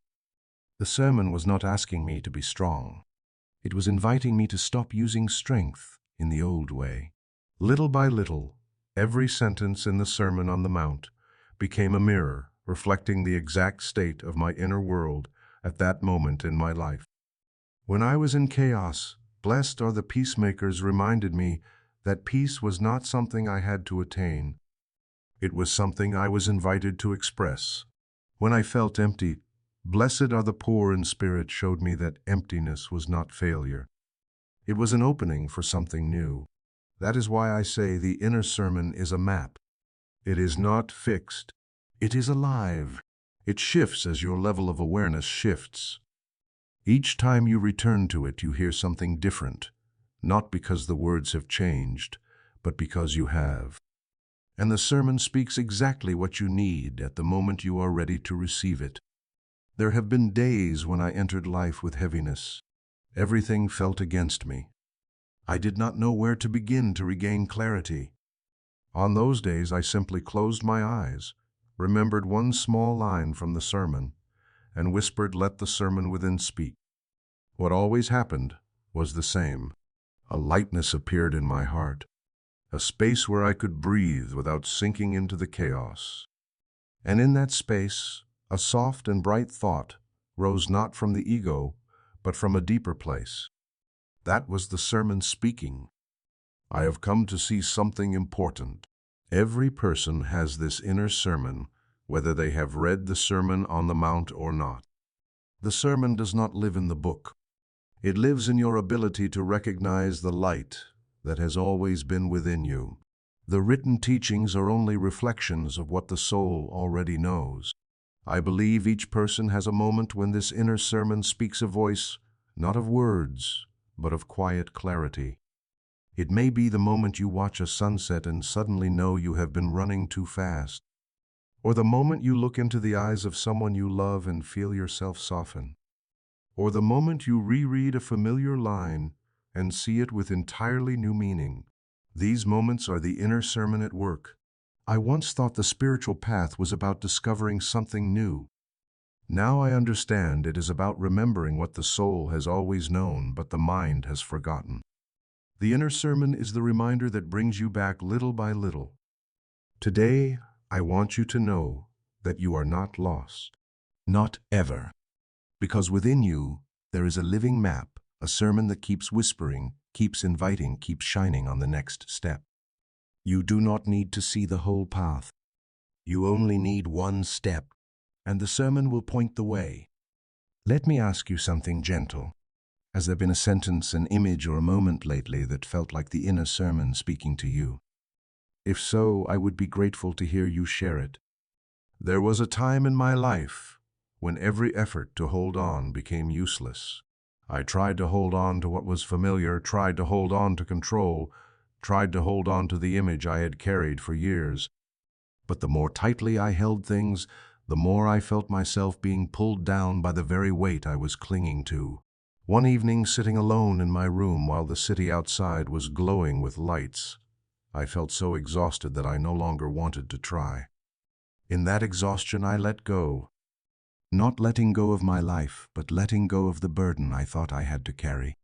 The sermon was not asking me to be strong. It was inviting me to stop using strength in the old way. Little by little, every sentence in the Sermon on the Mount became a mirror reflecting the exact state of my inner world at that moment in my life. When I was in chaos, blessed are the peacemakers reminded me that peace was not something I had to attain. It was something I was invited to express. When I felt empty, blessed are the poor in spirit showed me that emptiness was not failure. It was an opening for something new. That is why I say the inner sermon is a map. It is not fixed. It is alive. It shifts as your level of awareness shifts. Each time you return to it, you hear something different, not because the words have changed, but because you have. And the sermon speaks exactly what you need at the moment you are ready to receive it. There have been days when I entered life with heaviness. Everything felt against me. I did not know where to begin to regain clarity. On those days, I simply closed my eyes, remembered one small line from the sermon, and whispered, "Let the sermon within speak." What always happened was the same. A lightness appeared in my heart, a space where I could breathe without sinking into the chaos. And in that space, a soft and bright thought rose not from the ego, but from a deeper place. That was the sermon speaking. I have come to see something important. Every person has this inner sermon, whether they have read the Sermon on the Mount or not. The sermon does not live in the book. It lives in your ability to recognize the light that has always been within you. The written teachings are only reflections of what the soul already knows. I believe each person has a moment when this inner sermon speaks a voice, not of words, but of quiet clarity. It may be the moment you watch a sunset and suddenly know you have been running too fast, or the moment you look into the eyes of someone you love and feel yourself soften, or the moment you reread a familiar line and see it with entirely new meaning. These moments are the inner sermon at work. I once thought the spiritual path was about discovering something new. Now I understand it is about remembering what the soul has always known but the mind has forgotten. The inner sermon is the reminder that brings you back little by little. Today, I want you to know that you are not lost. Not ever. Because within you, there is a living map, a sermon that keeps whispering, keeps inviting, keeps shining on the next step. You do not need to see the whole path. You only need one step, and the sermon will point the way. Let me ask you something gentle. Has there been a sentence, an image, or a moment lately that felt like the inner sermon speaking to you? If so, I would be grateful to hear you share it. There was a time in my life when every effort to hold on became useless. I tried to hold on to what was familiar, tried to hold on to control, tried to hold on to the image I had carried for years. But the more tightly I held things, the more I felt myself being pulled down by the very weight I was clinging to. One evening, sitting alone in my room while the city outside was glowing with lights, I felt so exhausted that I no longer wanted to try. In that exhaustion, I let go. Not letting go of my life, but letting go of the burden I thought I had to carry.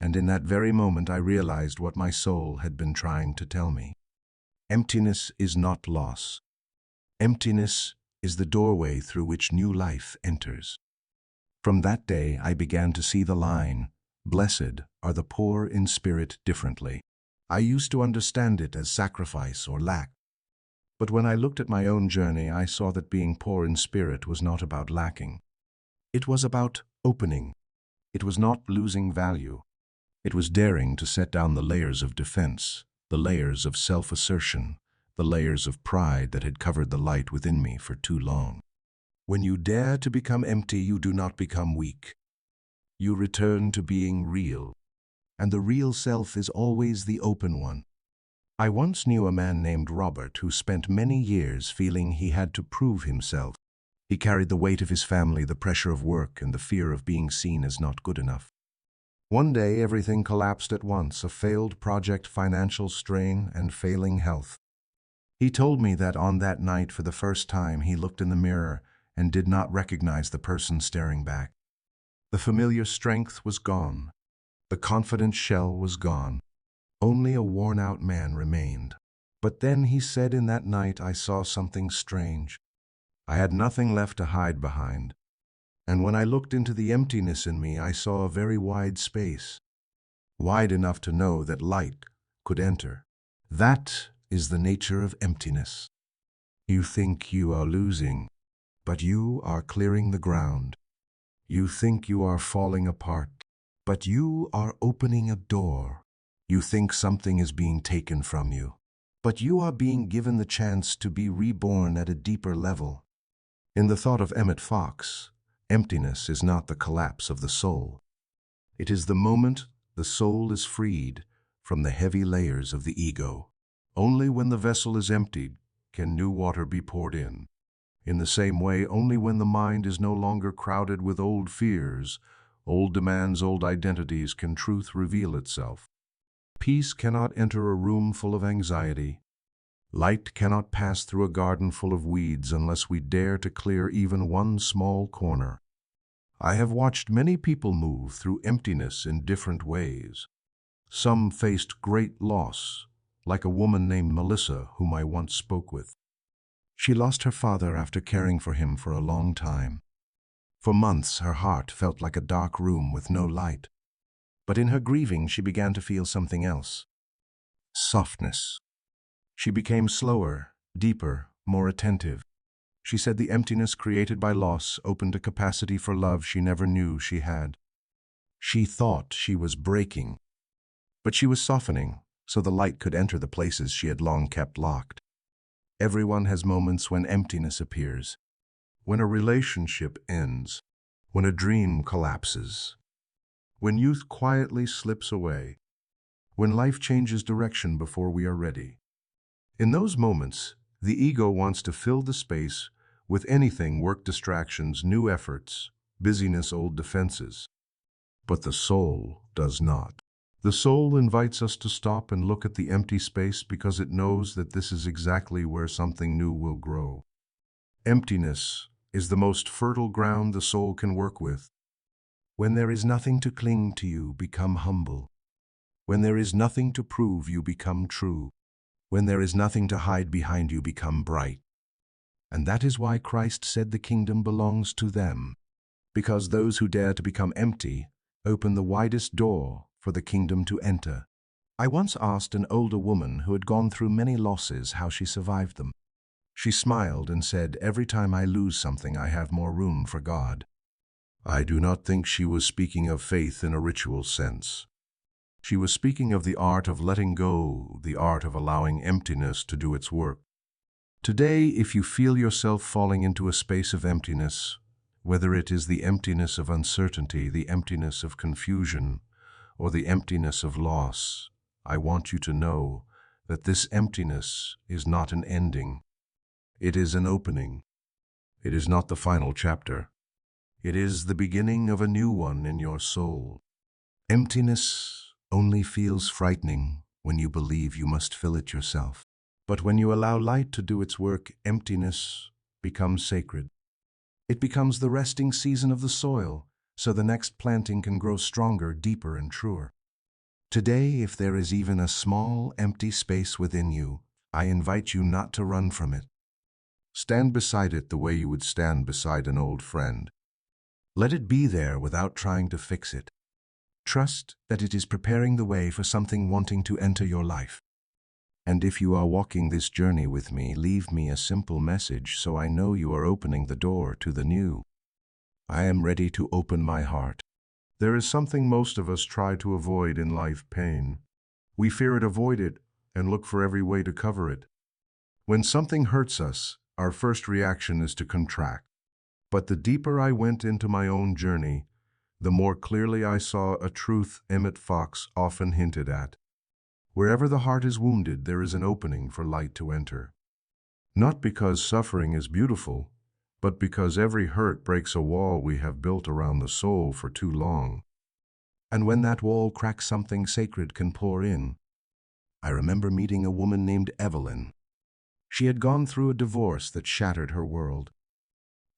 And in that very moment, I realized what my soul had been trying to tell me. Emptiness is not loss. Emptiness is the doorway through which new life enters. From that day, I began to see the line, "Blessed are the poor in spirit," differently. I used to understand it as sacrifice or lack. But when I looked at my own journey, I saw that being poor in spirit was not about lacking. It was about opening. It was not losing value. It was daring to set down the layers of defense, the layers of self-assertion, the layers of pride that had covered the light within me for too long. When you dare to become empty, you do not become weak. You return to being real. And the real self is always the open one. I once knew a man named Robert who spent many years feeling he had to prove himself. He carried the weight of his family, the pressure of work, and the fear of being seen as not good enough. One day, everything collapsed at once: a failed project, financial strain, and failing health. He told me that on that night, for the first time, he looked in the mirror and did not recognize the person staring back. The familiar strength was gone. The confident shell was gone. Only a worn-out man remained. But then he said, in that night I saw something strange. I had nothing left to hide behind. And when I looked into the emptiness in me, I saw a very wide space, wide enough to know that light could enter. That is the nature of emptiness. You think you are losing, but you are clearing the ground. You think you are falling apart, but you are opening a door. You think something is being taken from you, but you are being given the chance to be reborn at a deeper level. In the thought of EmmetFox, emptiness is not the collapse of the soul. It is the moment the soul is freed from the heavy layers of the ego. Only when the vessel is emptied can new water be poured in. In the same way, only when the mind is no longer crowded with old fears, old demands, old identities, can truth reveal itself. Peace cannot enter a room full of anxiety. Light cannot pass through a garden full of weeds unless we dare to clear even one small corner. I have watched many people move through emptiness in different ways. Some faced great loss, like a woman named Melissa, whom I once spoke with. She lost her father after caring for him for a long time. For months, her heart felt like a dark room with no light. But in her grieving, she began to feel something else. Softness. She became slower, deeper, more attentive. She said the emptiness created by loss opened a capacity for love she never knew she had. She thought she was breaking, but she was softening so the light could enter the places she had long kept locked. Everyone has moments when emptiness appears, when a relationship ends, when a dream collapses, when youth quietly slips away, when life changes direction before we are ready. In those moments, the ego wants to fill the space with anything: work, distractions, new efforts, busyness, old defenses. But the soul does not. The soul invites us to stop and look at the empty space because it knows that this is exactly where something new will grow. Emptiness is the most fertile ground the soul can work with. When there is nothing to cling to, you become humble. When there is nothing to prove, you become true. When there is nothing to hide behind, you become bright. And that is why Christ said the kingdom belongs to them, because those who dare to become empty open the widest door for the kingdom to enter. I once asked an older woman who had gone through many losses how she survived them. She smiled and said, "Every time I lose something, I have more room for God." I do not think she was speaking of faith in a ritual sense. She was speaking of the art of letting go, the art of allowing emptiness to do its work. Today, if you feel yourself falling into a space of emptiness, whether it is the emptiness of uncertainty, the emptiness of confusion, or the emptiness of loss, I want you to know that this emptiness is not an ending. It is an opening. It is not the final chapter. It is the beginning of a new one in your soul. Emptiness only feels frightening when you believe you must fill it yourself. But when you allow light to do its work, emptiness becomes sacred. It becomes the resting season of the soil, so the next planting can grow stronger, deeper, and truer. Today, if there is even a small, empty space within you, I invite you not to run from it. Stand beside it the way you would stand beside an old friend. Let it be there without trying to fix it. Trust that it is preparing the way for something wanting to enter your life. And if you are walking this journey with me, leave me a simple message so I know you are opening the door to the new. I am ready to open my heart. There is something most of us try to avoid in life: pain. We fear it, avoid it, and look for every way to cover it. When something hurts us, our first reaction is to contract. But the deeper I went into my own journey, the more clearly I saw a truth EmmetFox often hinted at. Wherever the heart is wounded, there is an opening for light to enter. Not because suffering is beautiful, but because every hurt breaks a wall we have built around the soul for too long. And when that wall cracks, something sacred can pour in. I remember meeting a woman named Evelyn. She had gone through a divorce that shattered her world.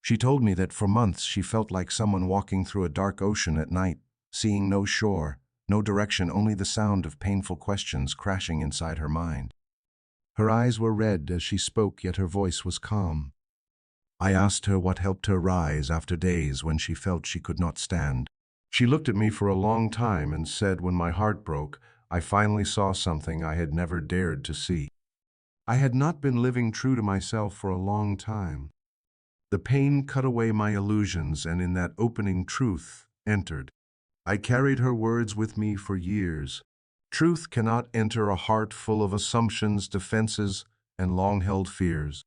She told me that for months she felt like someone walking through a dark ocean at night, seeing no shore, No direction, only the sound of painful questions crashing inside her mind. Her eyes were red as she spoke, yet her voice was calm. I asked her what helped her rise after days when she felt she could not stand. She looked at me for a long time and said, "When my heart broke, I finally saw something I had never dared to see. I had not been living true to myself for a long time. The pain cut away my illusions, and in that opening, truth entered. I carried her words with me for years. Truth cannot enter a heart full of assumptions, defenses, and long-held fears.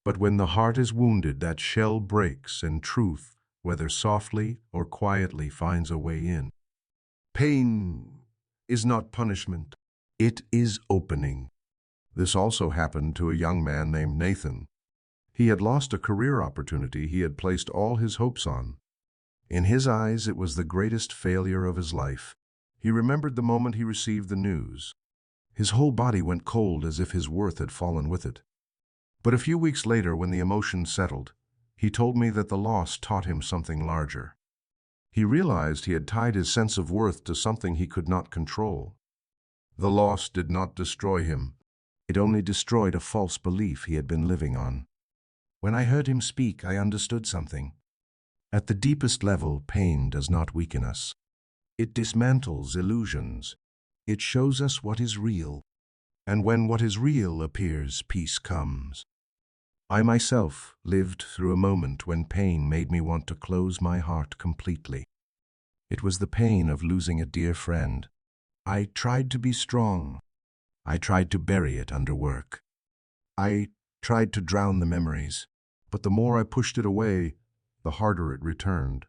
But when the heart is wounded, that shell breaks, and truth, whether softly or quietly, finds a way in. Pain is not punishment. It is opening." This also happened to a young man named Nathan. He had lost a career opportunity he had placed all his hopes on. In his eyes, it was the greatest failure of his life. He remembered the moment he received the news. His whole body went cold as if his worth had fallen with it. But a few weeks later, when the emotion settled, he told me that the loss taught him something larger. He realized he had tied his sense of worth to something he could not control. The loss did not destroy him. It only destroyed a false belief he had been living on. When I heard him speak, I understood something. At the deepest level, pain does not weaken us. It dismantles illusions. It shows us what is real. And when what is real appears, peace comes. I myself lived through a moment when pain made me want to close my heart completely. It was the pain of losing a dear friend. I tried to be strong. I tried to bury it under work. I tried to drown the memories. But the more I pushed it away, the harder it returned.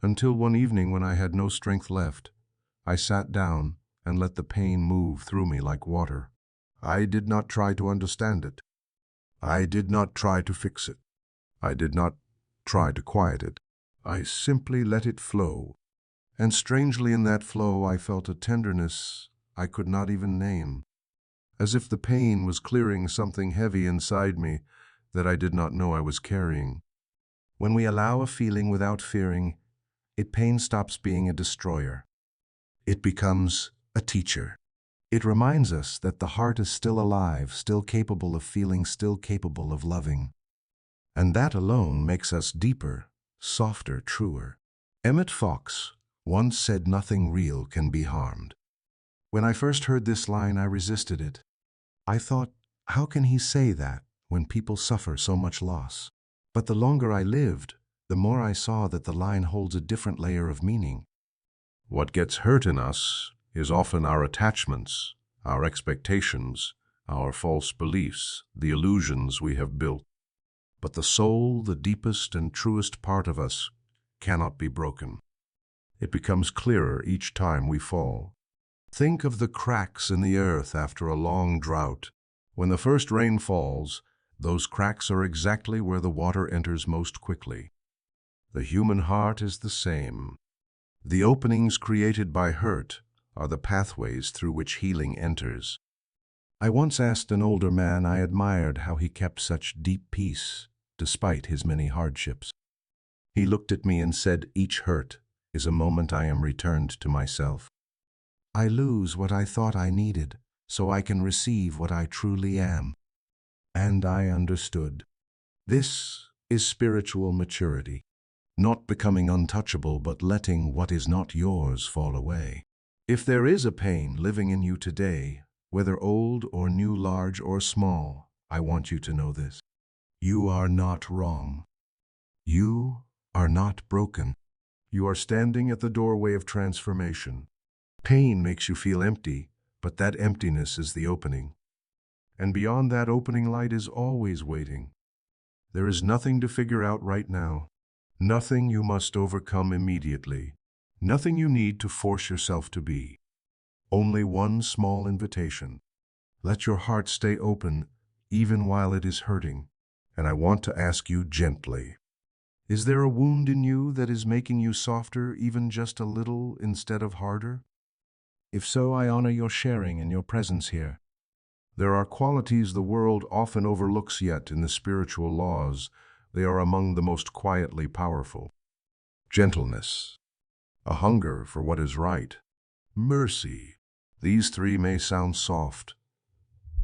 Until one evening, when I had no strength left, I sat down and let the pain move through me like water. I did not try to understand it. I did not try to fix it. I did not try to quiet it. I simply let it flow. And strangely, in that flow, I felt a tenderness I could not even name, as if the pain was clearing something heavy inside me that I did not know I was carrying. When we allow a feeling without fearing, pain stops being a destroyer. It becomes a teacher. It reminds us that the heart is still alive, still capable of feeling, still capable of loving. And that alone makes us deeper, softer, truer. EmmetFox once said, "Nothing real can be harmed." When I first heard this line, I resisted it. I thought, how can he say that when people suffer so much loss? But the longer I lived, the more I saw that the line holds a different layer of meaning. What gets hurt in us is often our attachments, our expectations, our false beliefs, the illusions we have built. But the soul, the deepest and truest part of us, cannot be broken. It becomes clearer each time we fall. Think of the cracks in the earth after a long drought. When the first rain falls, those cracks are exactly where the water enters most quickly. The human heart is the same. The openings created by hurt are the pathways through which healing enters. I once asked an older man I admired how he kept such deep peace despite his many hardships. He looked at me and said, "Each hurt is a moment I am returned to myself. I lose what I thought I needed, so I can receive what I truly am." And I understood. This is spiritual maturity. Not becoming untouchable, but letting what is not yours fall away. If there is a pain living in you today, whether old or new, large or small, I want you to know this. You are not wrong. You are not broken. You are standing at the doorway of transformation. Pain makes you feel empty, but that emptiness is the opening. And beyond that opening, light is always waiting. There is nothing to figure out right now. Nothing you must overcome immediately. Nothing you need to force yourself to be. Only one small invitation. Let your heart stay open even while it is hurting. And I want to ask you gently, is there a wound in you that is making you softer, even just a little, instead of harder? If so, I honor your sharing and your presence here. There are qualities the world often overlooks, yet in the spiritual laws, they are among the most quietly powerful. Gentleness, a hunger for what is right, mercy. These three may sound soft,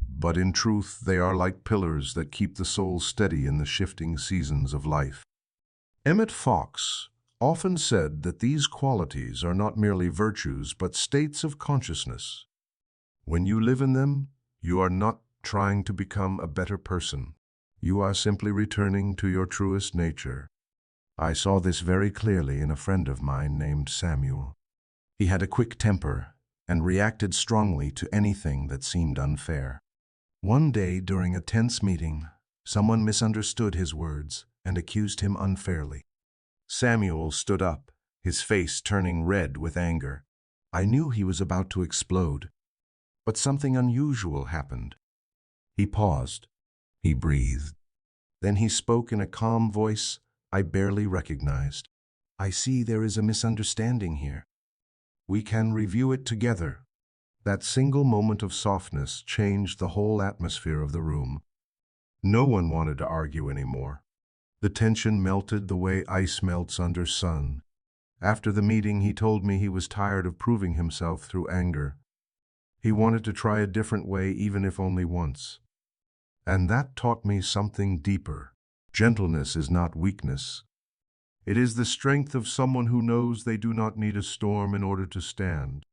but in truth they are like pillars that keep the soul steady in the shifting seasons of life. EmmetFox often said that these qualities are not merely virtues but states of consciousness. When you live in them, you are not trying to become a better person. You are simply returning to your truest nature. I saw this very clearly in a friend of mine named Samuel. He had a quick temper and reacted strongly to anything that seemed unfair. One day during a tense meeting, someone misunderstood his words and accused him unfairly. Samuel stood up, his face turning red with anger. I knew he was about to explode, but something unusual happened. He paused. He breathed. Then he spoke in a calm voice I barely recognized. I see there is a misunderstanding here. We can review it together. That single moment of softness changed the whole atmosphere of the room. No one wanted to argue anymore. The tension melted the way ice melts under sun. After the meeting, he told me he was tired of proving himself through anger. He wanted to try a different way, even if only once. And that taught me something deeper. Gentleness is not weakness. It is the strength of someone who knows they do not need a storm in order to stand.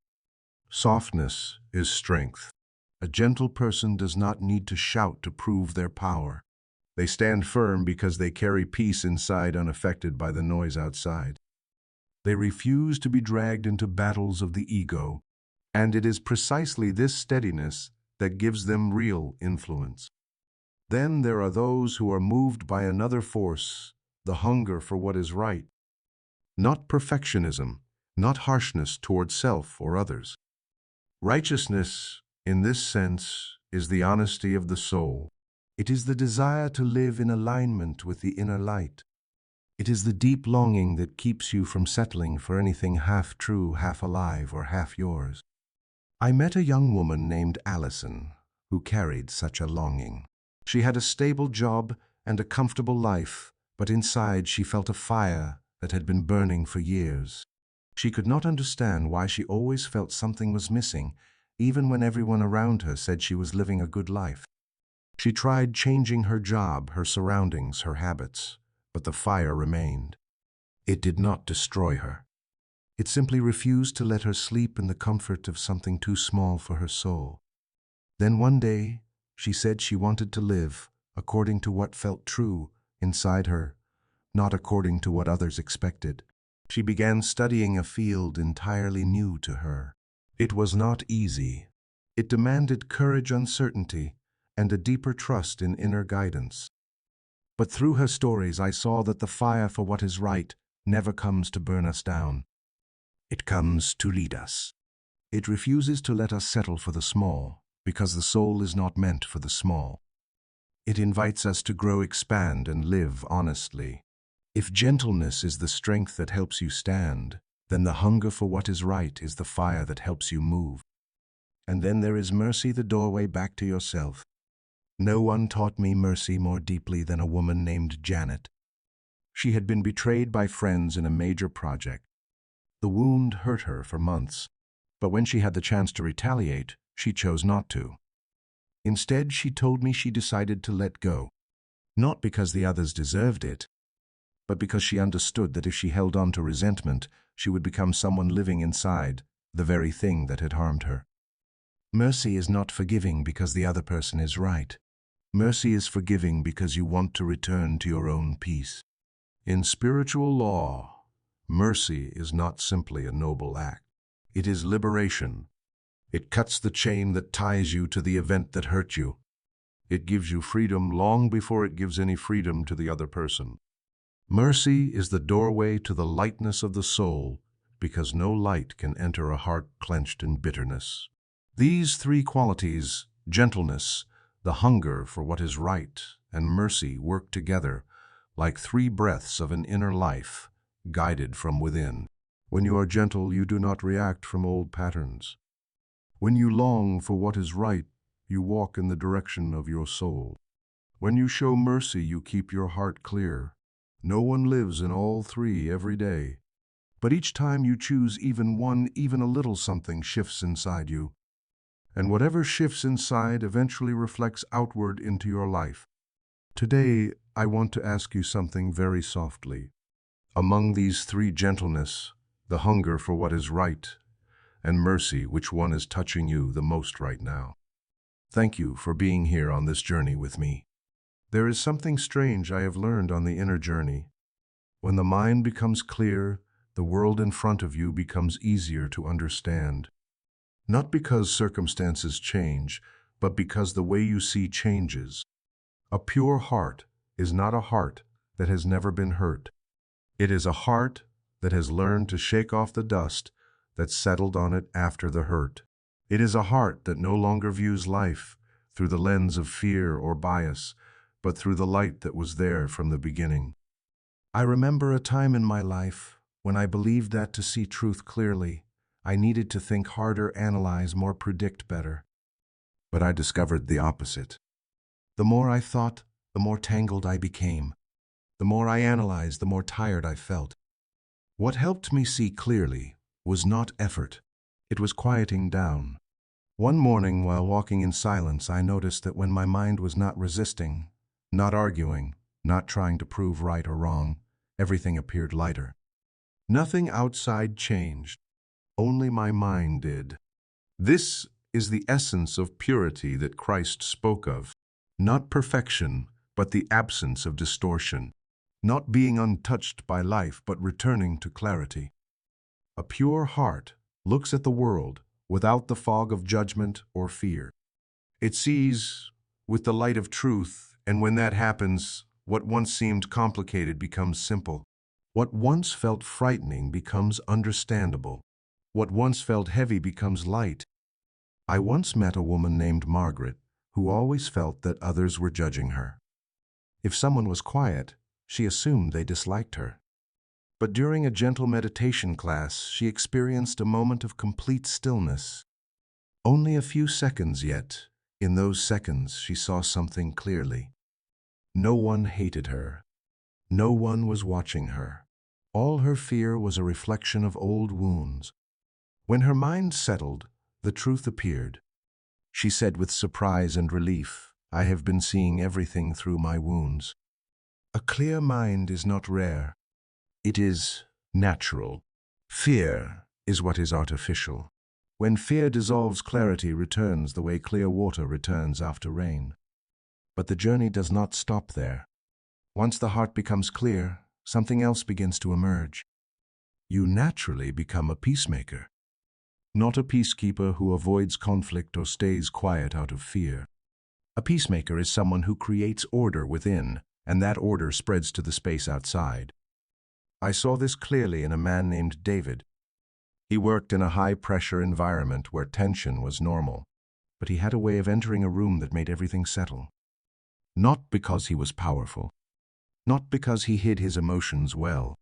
Softness is strength. A gentle person does not need to shout to prove their power. They stand firm because they carry peace inside, unaffected by the noise outside. They refuse to be dragged into battles of the ego, and it is precisely this steadiness that gives them real influence. Then there are those who are moved by another force, the hunger for what is right. Not perfectionism, not harshness toward self or others. Righteousness, in this sense, is the honesty of the soul. It is the desire to live in alignment with the inner light. It is the deep longing that keeps you from settling for anything half true, half alive, or half yours. I met a young woman named Allison who carried such a longing. She had a stable job and a comfortable life, but inside she felt a fire that had been burning for years. She could not understand why she always felt something was missing, even when everyone around her said she was living a good life. She tried changing her job, her surroundings, her habits, but the fire remained. It did not destroy her. It simply refused to let her sleep in the comfort of something too small for her soul. Then one day, she said she wanted to live according to what felt true inside her, not according to what others expected. She began studying a field entirely new to her. It was not easy. It demanded courage, uncertainty, and a deeper trust in inner guidance. But through her stories, I saw that the fire for what is right never comes to burn us down. It comes to lead us. It refuses to let us settle for the small, because the soul is not meant for the small. It invites us to grow, expand, and live honestly. If gentleness is the strength that helps you stand, then the hunger for what is right is the fire that helps you move. And then there is mercy, the doorway back to yourself. No one taught me mercy more deeply than a woman named Janet. She had been betrayed by friends in a major project. The wound hurt her for months, but when she had the chance to retaliate, she chose not to. Instead, she told me she decided to let go, not because the others deserved it, but because she understood that if she held on to resentment, she would become someone living inside the very thing that had harmed her. Mercy is not forgiving because the other person is right. Mercy is forgiving because you want to return to your own peace. In spiritual law, mercy is not simply a noble act. It is liberation. It cuts the chain that ties you to the event that hurt you. It gives you freedom long before it gives any freedom to the other person. Mercy is the doorway to the lightness of the soul, because no light can enter a heart clenched in bitterness. These three qualities, gentleness, the hunger for what is right, and mercy, work together like three breaths of an inner life, guided from within. When you are gentle, you do not react from old patterns. When you long for what is right, you walk in the direction of your soul. When you show mercy, you keep your heart clear. No one lives in all three every day. But each time you choose even one, even a little something shifts inside you. And whatever shifts inside eventually reflects outward into your life. Today, I want to ask you something very softly. Among these three: gentleness, the hunger for what is right, and mercy, which one is touching you the most right now? Thank you for being here on this journey with me. There is something strange I have learned on the inner journey. When the mind becomes clear, the world in front of you becomes easier to understand. Not because circumstances change, but because the way you see changes. A pure heart is not a heart that has never been hurt. It is a heart that has learned to shake off the dust that settled on it after the hurt. It is a heart that no longer views life through the lens of fear or bias, but through the light that was there from the beginning. I remember a time in my life when I believed that to see truth clearly, I needed to think harder, analyze more, predict better. But I discovered the opposite. The more I thought, the more tangled I became. The more I analyzed, the more tired I felt. What helped me see clearly was not effort. It was quieting down. One morning, while walking in silence, I noticed that when my mind was not resisting, not arguing, not trying to prove right or wrong, everything appeared lighter. Nothing outside changed. Only my mind did. This is the essence of purity that Christ spoke of. Not perfection, but the absence of distortion. Not being untouched by life, but returning to clarity. A pure heart looks at the world without the fog of judgment or fear. It sees with the light of truth, and when that happens, what once seemed complicated becomes simple. What once felt frightening becomes understandable. What once felt heavy becomes light. I once met a woman named Margaret who always felt that others were judging her. If someone was quiet, she assumed they disliked her. But during a gentle meditation class, she experienced a moment of complete stillness. Only a few seconds, yet in those seconds she saw something clearly. No one hated her. No one was watching her. All her fear was a reflection of old wounds. When her mind settled, the truth appeared. She said with surprise and relief, "I have been seeing everything through my wounds." A clear mind is not rare. It is natural. Fear is what is artificial. When fear dissolves, clarity returns the way clear water returns after rain. But the journey does not stop there. Once the heart becomes clear, something else begins to emerge. You naturally become a peacemaker. Not a peacekeeper who avoids conflict or stays quiet out of fear. A peacemaker is someone who creates order within, and that order spreads to the space outside. I saw this clearly in a man named David. He worked in a high-pressure environment where tension was normal, but he had a way of entering a room that made everything settle. Not because he was powerful, not because he hid his emotions well,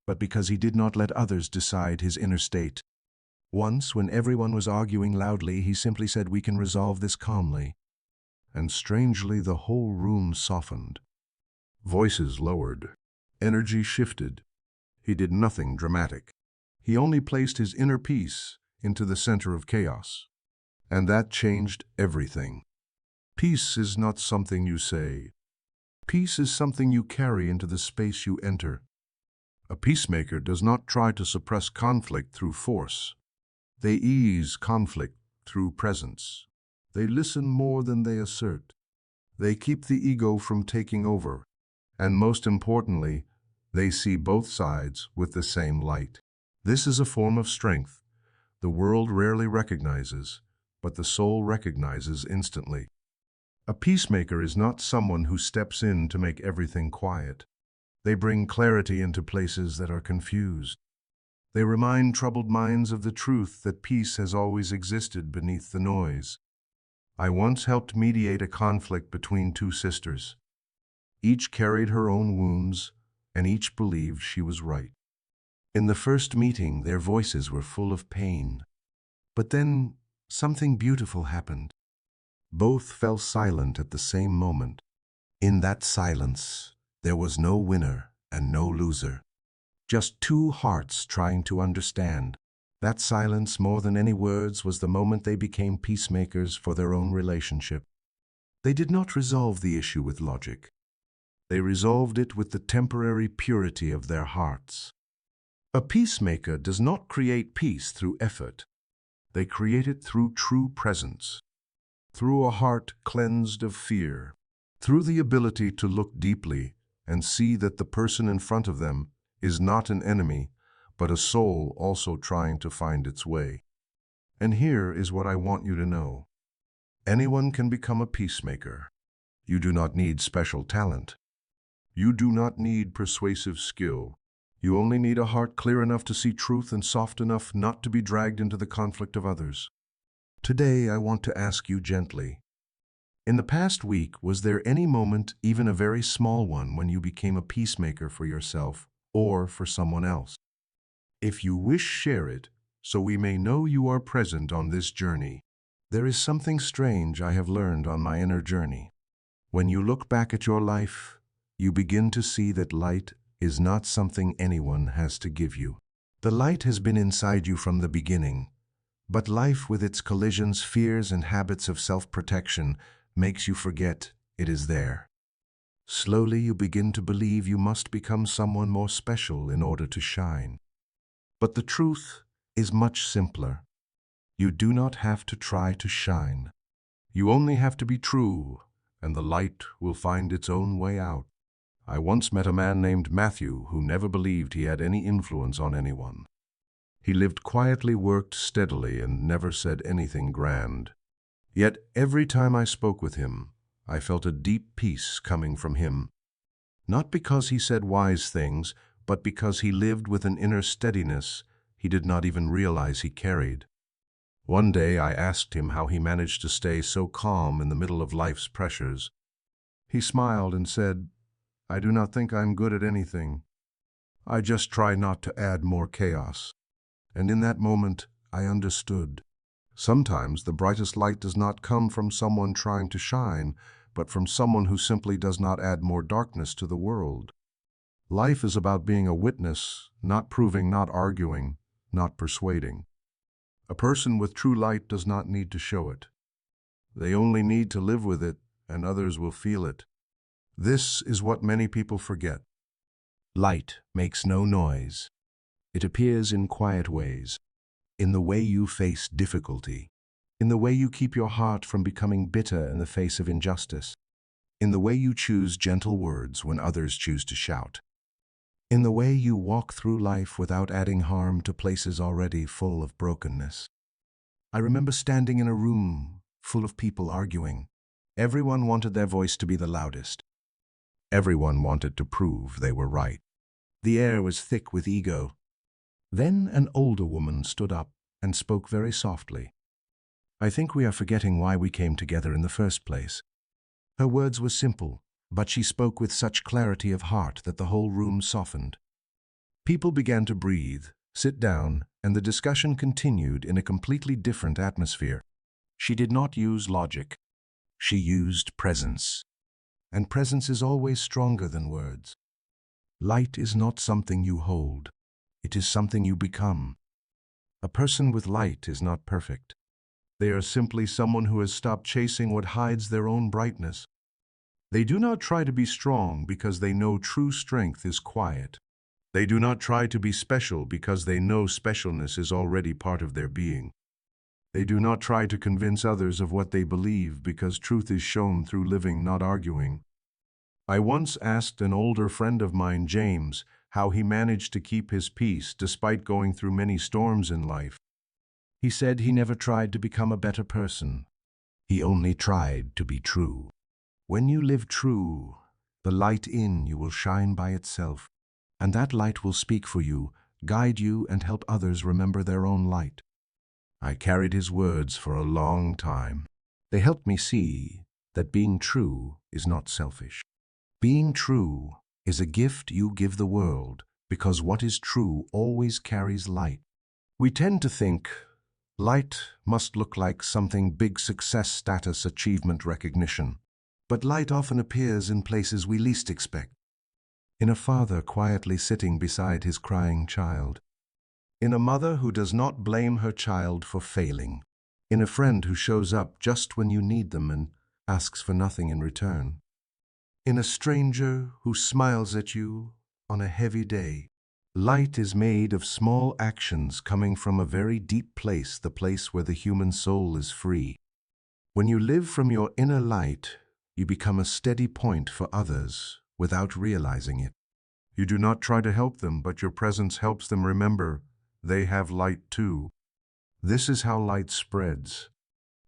but because he did not let others decide his inner state. Once, when everyone was arguing loudly, he simply said, "We can resolve this calmly." And strangely, the whole room softened. Voices lowered. Energy shifted. He did nothing dramatic. He only placed his inner peace into the center of chaos. And that changed everything. Peace is not something you say. Peace is something you carry into the space you enter. A peacemaker does not try to suppress conflict through force. They ease conflict through presence. They listen more than they assert. They keep the ego from taking over. And most importantly, they see both sides with the same light. This is a form of strength the world rarely recognizes, but the soul recognizes instantly. A peacemaker is not someone who steps in to make everything quiet. They bring clarity into places that are confused. They remind troubled minds of the truth that peace has always existed beneath the noise. I once helped mediate a conflict between two sisters. Each carried her own wounds, and each believed she was right. In the first meeting, their voices were full of pain. But then something beautiful happened. Both fell silent at the same moment. In that silence, there was no winner and no loser. just two hearts trying to understand. That silence, more than any words, was the moment they became peacemakers for their own relationship. They did not resolve the issue with logic. They resolved it with the temporary purity of their hearts. A peacemaker does not create peace through effort. They create it through true presence, through a heart cleansed of fear, through the ability to look deeply and see that the person in front of them is not an enemy, but a soul also trying to find its way. And here is what I want you to know. Anyone can become a peacemaker. You do not need special talent. You do not need persuasive skill. You only need a heart clear enough to see truth and soft enough not to be dragged into the conflict of others. Today, I want to ask you gently, in the past week, was there any moment, even a very small one, when you became a peacemaker for yourself or for someone else? If you wish, share it, so we may know you are present on this journey. There is something strange I have learned on my inner journey. When you look back at your life, you begin to see that light is not something anyone has to give you. The light has been inside you from the beginning, but life with its collisions, fears, and habits of self-protection makes you forget it is there. Slowly you begin to believe you must become someone more special in order to shine. But the truth is much simpler. You do not have to try to shine. You only have to be true, and the light will find its own way out. I once met a man named Matthew who never believed he had any influence on anyone. He lived quietly, worked steadily, and never said anything grand. Yet every time I spoke with him, I felt a deep peace coming from him. Not because he said wise things, but because he lived with an inner steadiness he did not even realize he carried. One day I asked him how he managed to stay so calm in the middle of life's pressures. He smiled and said, "I do not think I'm good at anything. I just try not to add more chaos." And in that moment, I understood. Sometimes the brightest light does not come from someone trying to shine, but from someone who simply does not add more darkness to the world. Life is about being a witness, not proving, not arguing, not persuading. A person with true light does not need to show it. They only need to live with it, and others will feel it. This is what many people forget. Light makes no noise. It appears in quiet ways, in the way you face difficulty, in the way you keep your heart from becoming bitter in the face of injustice, in the way you choose gentle words when others choose to shout, in the way you walk through life without adding harm to places already full of brokenness. I remember standing in a room full of people arguing. Everyone wanted their voice to be the loudest. Everyone wanted to prove they were right. The air was thick with ego. Then an older woman stood up and spoke very softly. "I think we are forgetting why we came together in the first place." Her words were simple, but she spoke with such clarity of heart that the whole room softened. People began to breathe, sit down, and the discussion continued in a completely different atmosphere. She did not use logic. She used presence. And presence is always stronger than words. Light is not something you hold. It is something you become. A person with light is not perfect. They are simply someone who has stopped chasing what hides their own brightness. They do not try to be strong because they know true strength is quiet. They do not try to be special because they know specialness is already part of their being. They do not try to convince others of what they believe because truth is shown through living, not arguing. I once asked an older friend of mine, James, how he managed to keep his peace despite going through many storms in life. He said he never tried to become a better person. He only tried to be true. When you live true, the light in you will shine by itself, and that light will speak for you, guide you, and help others remember their own light. I carried his words for a long time. They helped me see that being true is not selfish. Being true is a gift you give the world, because what is true always carries light. We tend to think light must look like something big: success, status, achievement, recognition. But light often appears in places we least expect. in a father quietly sitting beside his crying child, in a mother who does not blame her child for failing, in a friend who shows up just when you need them and asks for nothing in return, in a stranger who smiles at you on a heavy day. Light is made of small actions coming from a very deep place, the place where the human soul is free. When you live from your inner light, you become a steady point for others without realizing it. You do not try to help them, but your presence helps them remember they have light too. This is how light spreads,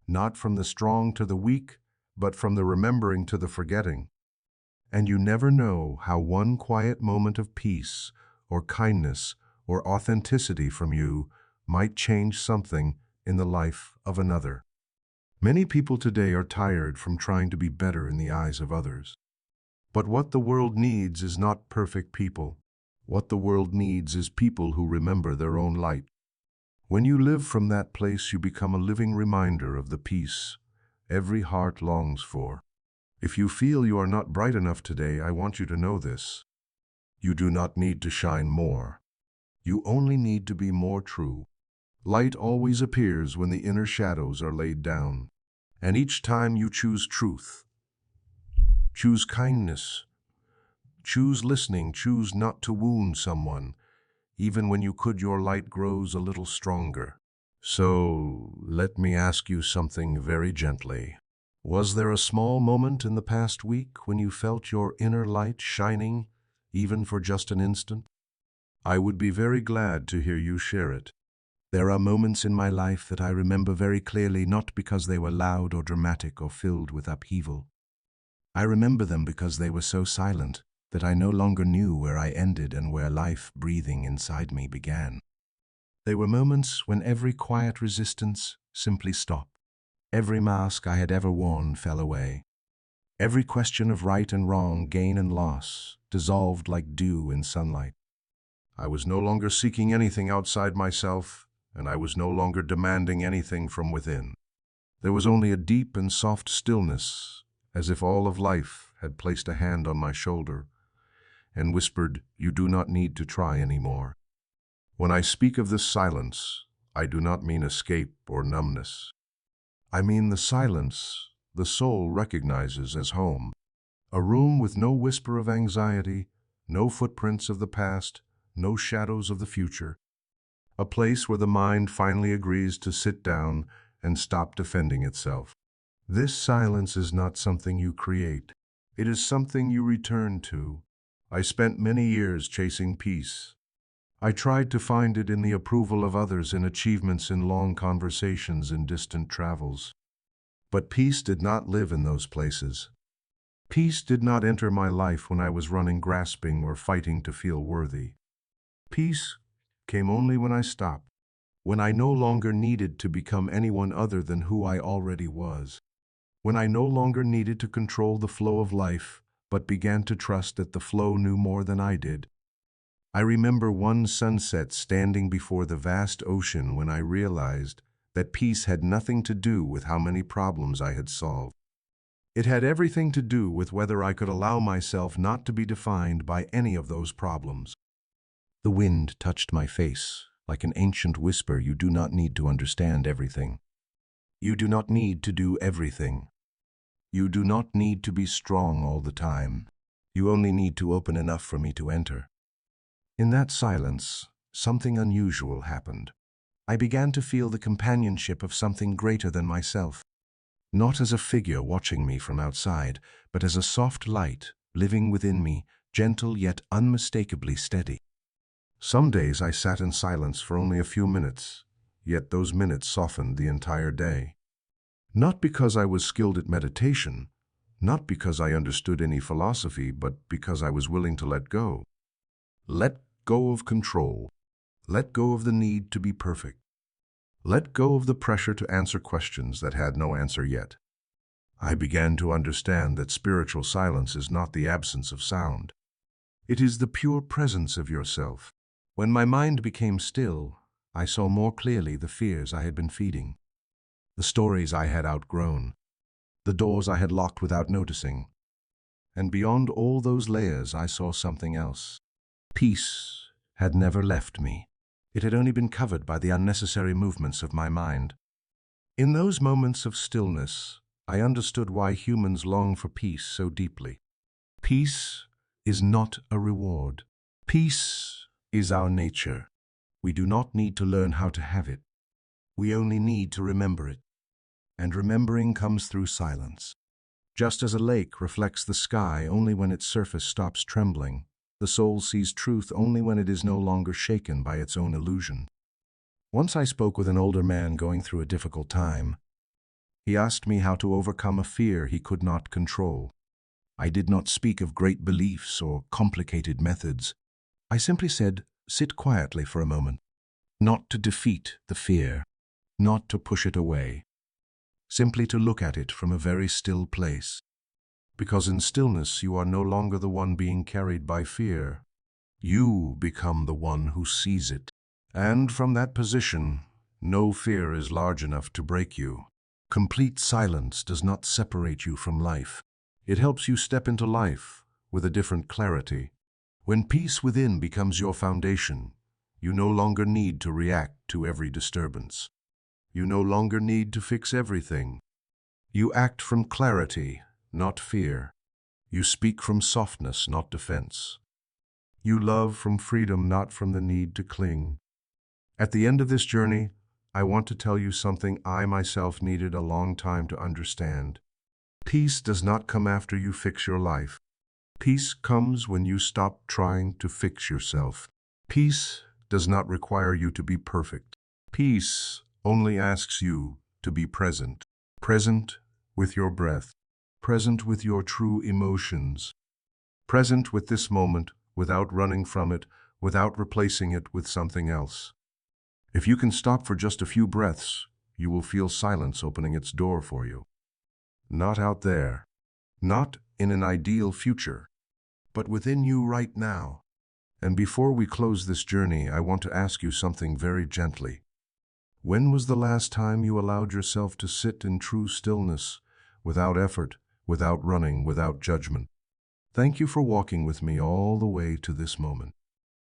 not from the strong to the weak, but from the remembering to the forgetting. And you never know how one quiet moment of peace or kindness or authenticity from you might change something in the life of another. Many people today are tired from trying to be better in the eyes of others. But what the world needs is not perfect people. What the world needs is people who remember their own light. When you live from that place, you become a living reminder of the peace every heart longs for. If you feel you are not bright enough today, I want you to know this. You do not need to shine more. You only need to be more true. Light always appears when the inner shadows are laid down. And each time you choose truth, choose kindness, choose listening, choose not to wound someone, even when you could, your light grows a little stronger. So let me ask you something very gently. Was there a small moment in the past week when you felt your inner light shining, even for just an instant? I would be very glad to hear you share it. There are moments in my life that I remember very clearly, not because they were loud or dramatic or filled with upheaval. I remember them because they were so silent that I no longer knew where I ended and where life breathing inside me began. They were moments when every quiet resistance simply stopped. Every mask I had ever worn fell away. Every question of right and wrong, gain and loss, dissolved like dew in sunlight. I was no longer seeking anything outside myself, and I was no longer demanding anything from within. There was only a deep and soft stillness, as if all of life had placed a hand on my shoulder and whispered, "You do not need to try anymore." When I speak of this silence, I do not mean escape or numbness. I mean the silence the soul recognizes as home. A room with no whisper of anxiety, no footprints of the past, no shadows of the future. A place where the mind finally agrees to sit down and stop defending itself. This silence is not something you create. It is something you return to. I spent many years chasing peace. I tried to find it in the approval of others, in achievements, in long conversations, in distant travels. But peace did not live in those places. Peace did not enter my life when I was running, grasping, or fighting to feel worthy. Peace came only when I stopped, when I no longer needed to become anyone other than who I already was, when I no longer needed to control the flow of life, but began to trust that the flow knew more than I did. I remember one sunset standing before the vast ocean when I realized that peace had nothing to do with how many problems I had solved. It had everything to do with whether I could allow myself not to be defined by any of those problems. The wind touched my face like an ancient whisper. You do not need to understand everything. You do not need to do everything. You do not need to be strong all the time. You only need to open enough for me to enter. In that silence, something unusual happened. I began to feel the companionship of something greater than myself. Not as a figure watching me from outside, but as a soft light living within me, gentle yet unmistakably steady. Some days I sat in silence for only a few minutes, yet those minutes softened the entire day. Not because I was skilled at meditation, not because I understood any philosophy, but because I was willing to let go. Let go of control. Let go of the need to be perfect. Let go of the pressure to answer questions that had no answer yet. I began to understand that spiritual silence is not the absence of sound. It is the pure presence of yourself. When my mind became still, I saw more clearly the fears I had been feeding, the stories I had outgrown, the doors I had locked without noticing. And beyond all those layers, I saw something else. Peace had never left me. It had only been covered by the unnecessary movements of my mind. In those moments of stillness, I understood why humans long for peace so deeply. Peace is not a reward. Peace is our nature. We do not need to learn how to have it. We only need to remember it. And remembering comes through silence. Just as a lake reflects the sky only when its surface stops trembling, the soul sees truth only when it is no longer shaken by its own illusion. Once I spoke with an older man going through a difficult time. He asked me how to overcome a fear he could not control. I did not speak of great beliefs or complicated methods. I simply said, sit quietly for a moment, not to defeat the fear, not to push it away, simply to look at it from a very still place. Because in stillness you are no longer the one being carried by fear. You become the one who sees it. And from that position, no fear is large enough to break you. Complete silence does not separate you from life. It helps you step into life with a different clarity. When peace within becomes your foundation, you no longer need to react to every disturbance. You no longer need to fix everything. You act from clarity, not fear. You speak from softness, not defense. You love from freedom, not from the need to cling. At the end of this journey, I want to tell you something I myself needed a long time to understand. Peace does not come after you fix your life. Peace comes when you stop trying to fix yourself. Peace does not require you to be perfect. Peace only asks you to be present. Present with your breath. Present with your true emotions. Present with this moment without running from it, without replacing it with something else. If you can stop for just a few breaths, you will feel silence opening its door for you. Not out there, not in an ideal future, but within you right now. And before we close this journey, I want to ask you something very gently. When was the last time you allowed yourself to sit in true stillness, without effort, without running, without judgment? Thank you for walking with me all the way to this moment.